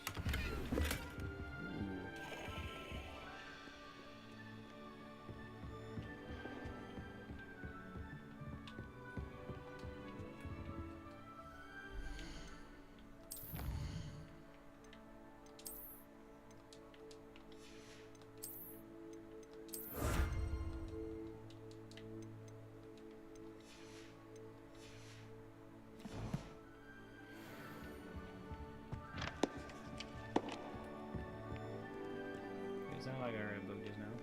It sounded like I read a book just now.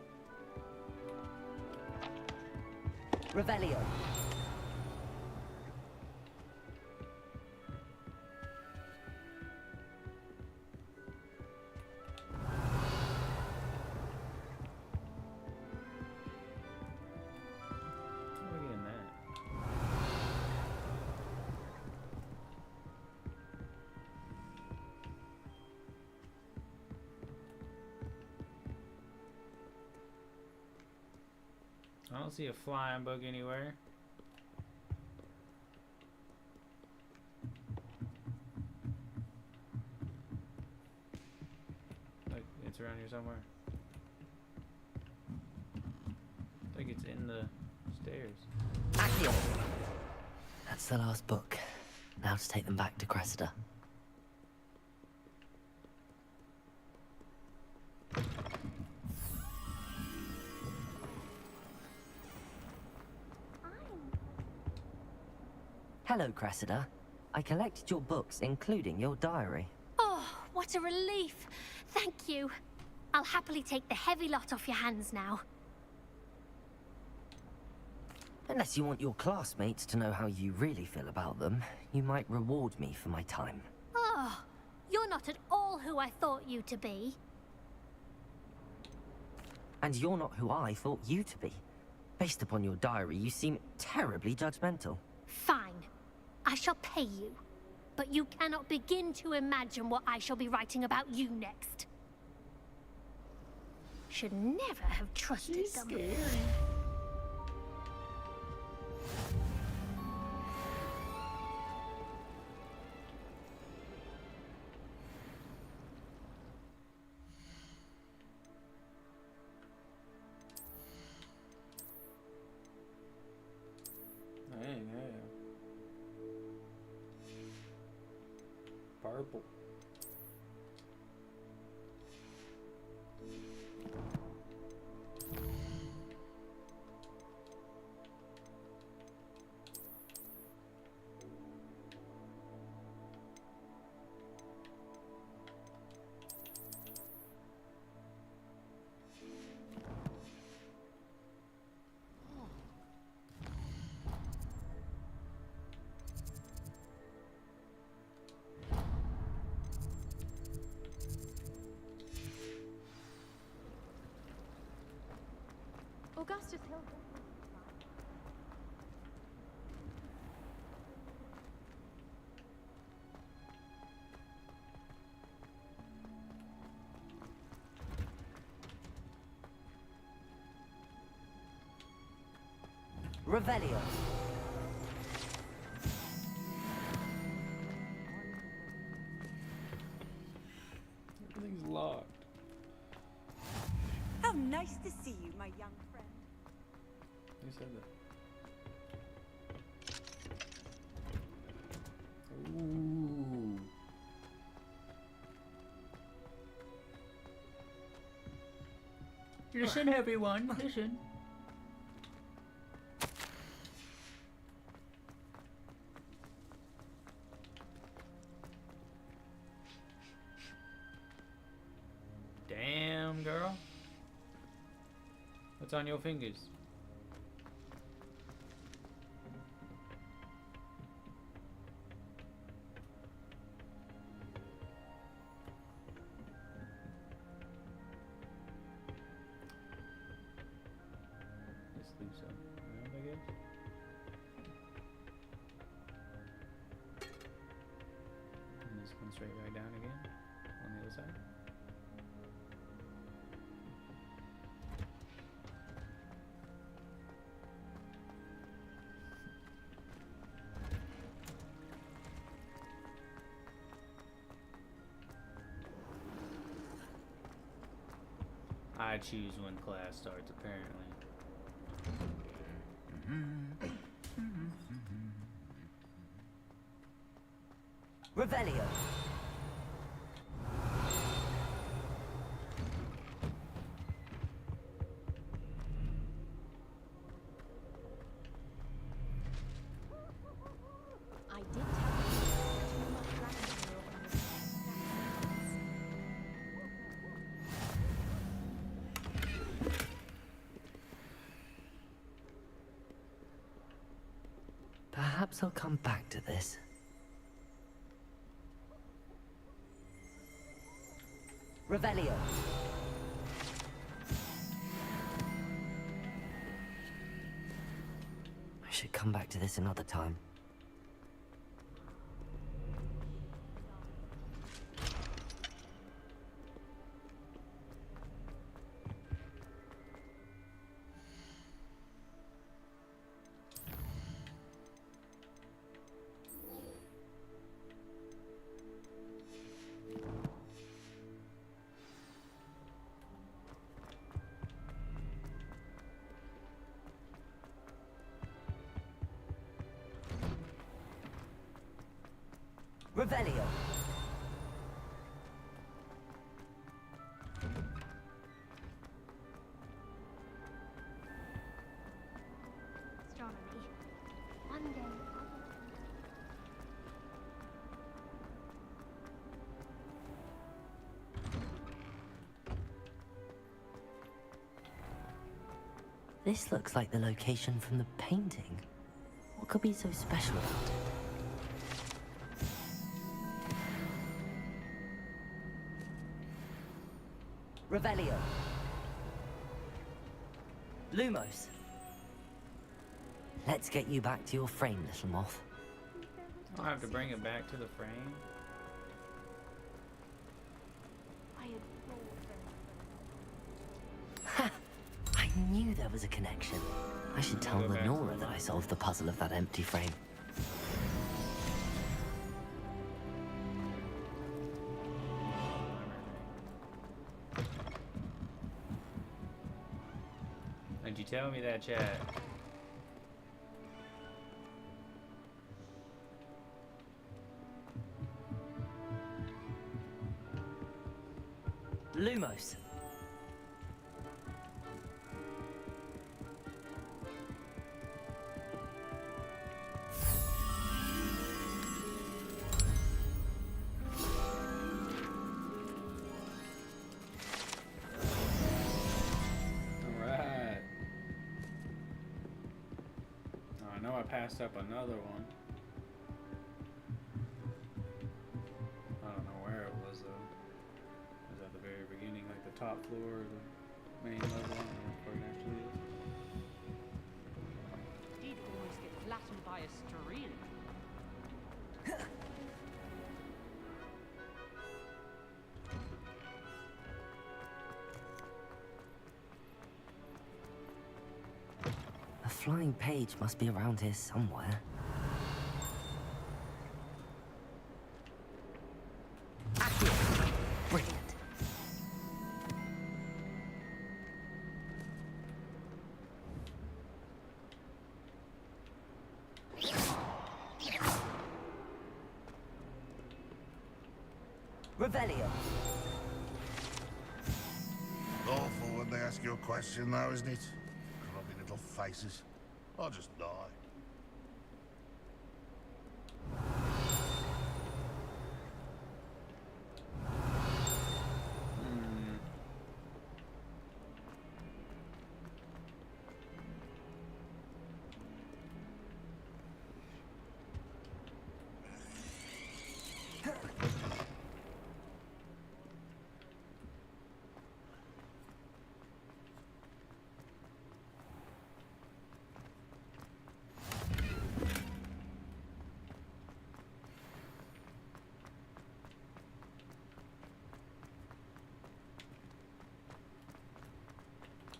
Revelio. How am I getting that? I don't see a flying book anywhere. Like, it's around here somewhere. I think it's in the stairs. Accio. That's the last book. Now to take them back to Cressida. Hello, Cressida. I collected your books, including your diary. Oh, what a relief. Thank you. I'll happily take the heavy lot off your hands now. Unless you want your classmates to know how you really feel about them, you might reward me for my time. Oh, you're not at all who I thought you to be. And you're not who I thought you to be. Based upon your diary, you seem terribly judgmental. Fine. I shall pay you. But you cannot begin to imagine what I shall be writing about you next. Should never have trusted them. Scary. Dang, yeah. Purple. Augustus Hill. Revelio. Everything's locked. How nice to see you, my young friend. Who said that? Ooh. Listen, everyone, listen. Damn, girl. What's on your fingers? Let's leave some around, I guess. And this one straight back down again on the other side. I choose when class starts, apparently. Revelio. I did tell you too much grammar on this. Perhaps I'll come back to this. Revelio. I should come back to this another time. Revelio. Astronomy. One day. This looks like the location from the painting. What could be so special about it? Revelio. Lumos. Let's get you back to your frame, little moth. I'll have to bring it back to the frame. Ha! I knew there was a connection. I should tell Lenora that I solved the puzzle of that empty frame. Did you tell me that, chat? Lumos. Alright. Oh, I know I passed up another one. I don't know where it was though. It was at the very beginning, like the top floor of the main level. I don't know where it actually is. Did almost get flattened by a stream. A flying page must be around here somewhere. Brilliant. Revelio. Awful when they ask you a question now, isn't it? Grubby little faces. I'll just die.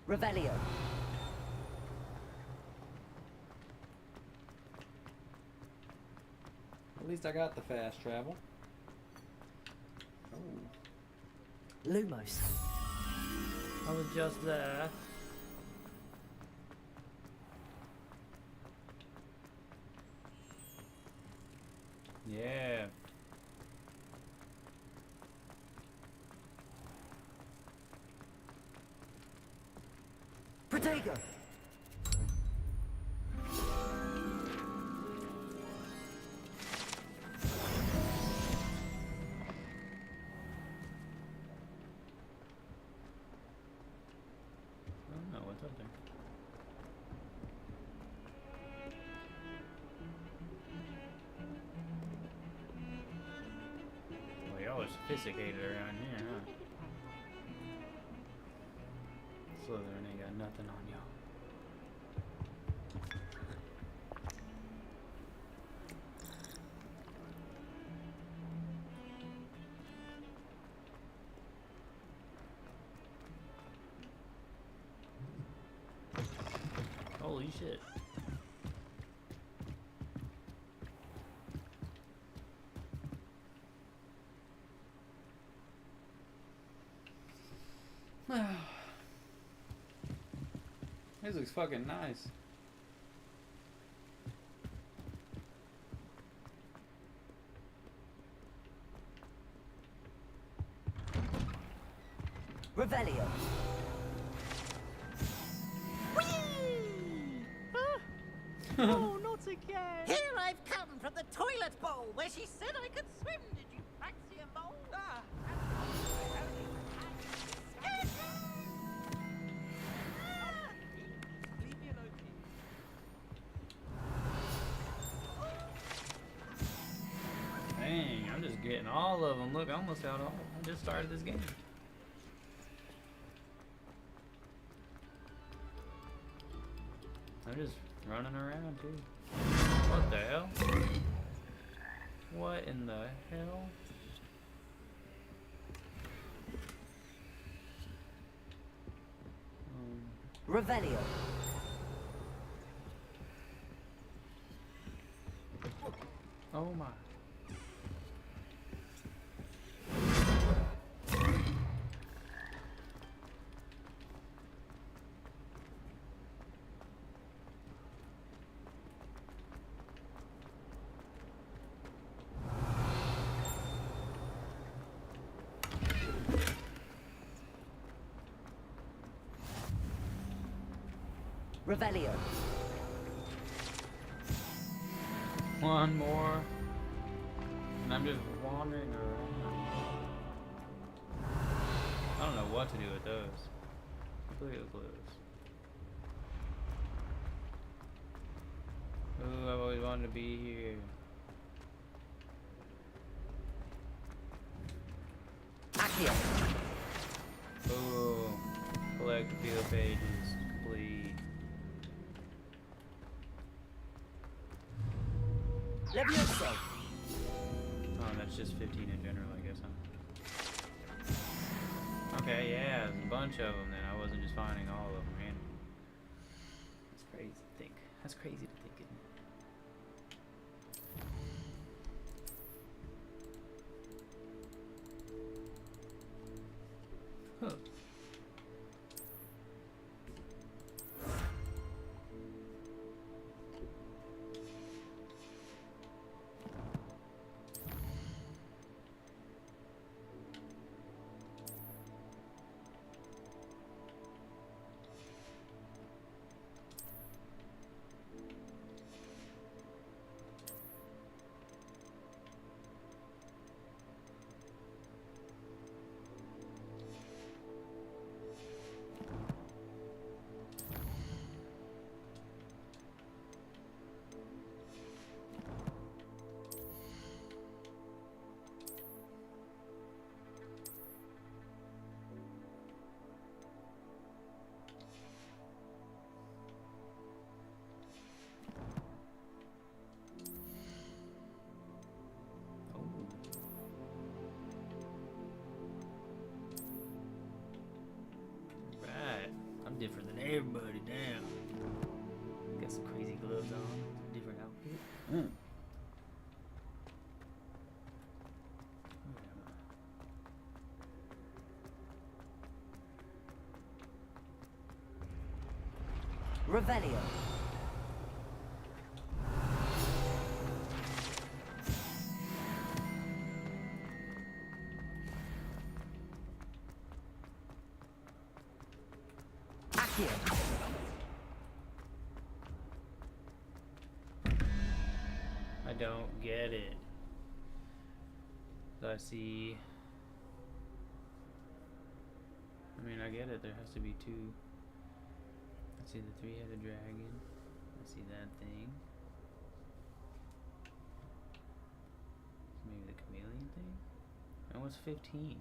Revelio. At least I got the fast travel. Oh. Lumos. I was just there. Yeah. Protego. I don't know what's up there. Well, y'all are sophisticated around here, huh? Slytherin ain't got nothing on y'all. Holy shit. This looks fucking nice. Revelio. Oh, not again! Here I've come from the toilet bowl where she said I could swim. Did you fancy a bowl? Ah, getting all of them. Look, I almost got all. I just started this game. I'm just running around too. What the hell? What in the hell? Revelio. Oh my. Revelio. One more. And I'm just wandering around. I don't know what to do with those. Completely clueless. Ooh, I've always wanted to be here. Accio. Ooh. Collect field pages. Complete. Levioso. Oh, that's just 15 in general, I guess, huh? Okay, yeah, there's a bunch of them then. I wasn't just finding all of them randomly. That's crazy to think. That's crazy to think, isn't it? Huh. Different than everybody, damn. Got some crazy gloves on, different outfit. Revelio. I don't get it. So I see. I mean, I get it. There has to be two. I see the three-headed dragon. I see that thing. Maybe the chameleon thing. And what's 15?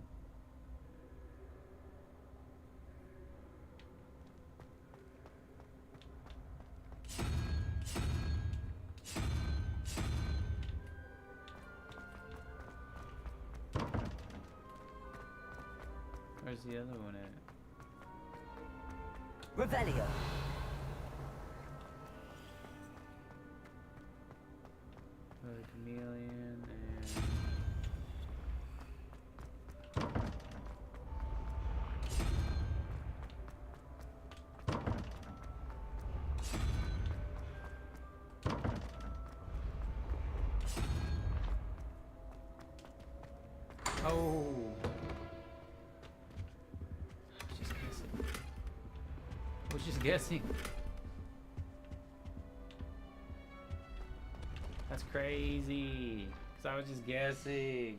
Where's the other one at? Revelio. The chameleon and... Oh! Just guessing. I was just guessing. That's crazy. Cause I was just guessing.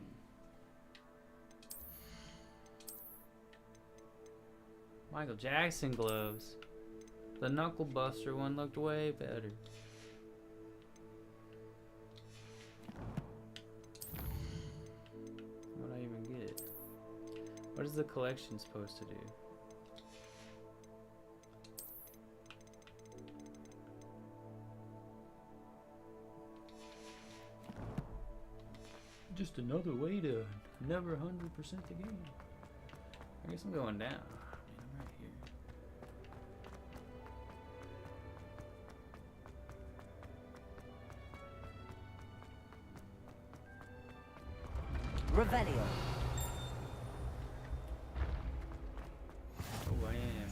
Michael Jackson gloves. The Knuckle Buster one looked way better. is the collection supposed to do? Just another way to never 100% the game. I guess I'm going down. I mean, I'm right here. Revelio. Oh, I am.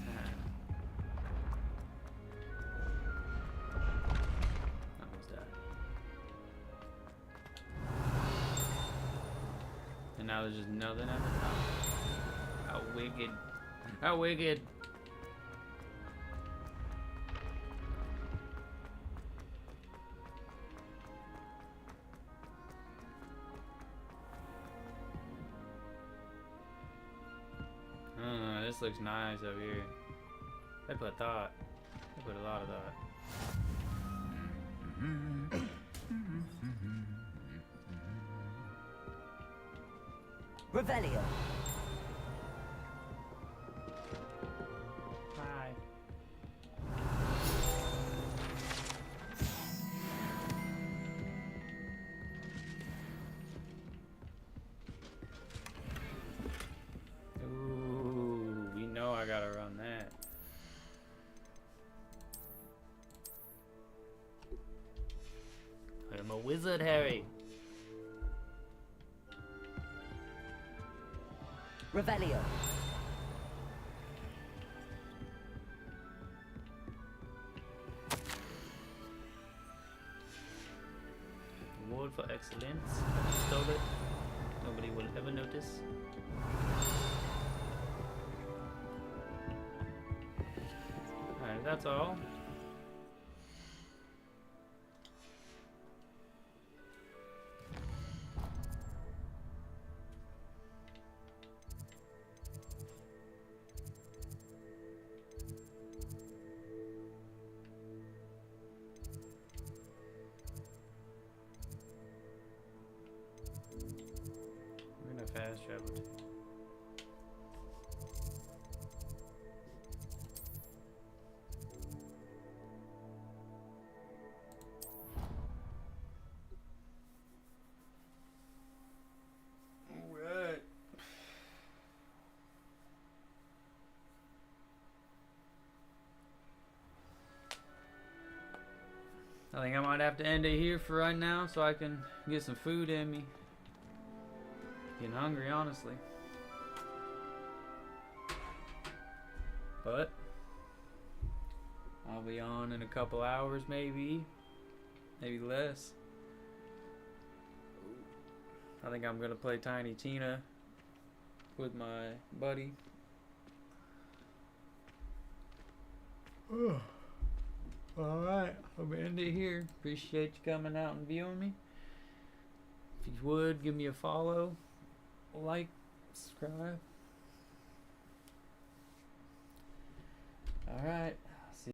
Almost died. And now there's just nothing at the top. How wicked. How wicked. This looks nice over here. They put thought. They put a lot of thought. Revelio. Hi. Ooh, we know I gotta run that. I'm a wizard, Harry. Revelio. Award for excellence. I stole it. Nobody will ever notice. Alright, that's all. We're gonna fast travel too. Alright. I think I might have to end it here for right now so I can get some food in me. Getting hungry, honestly. But I'll be on in a couple hours, maybe less. I think I'm gonna play Tiny Tina with my buddy. Alright, I'll end it here. Appreciate you coming out and viewing me. If you would, give me a follow, like, subscribe.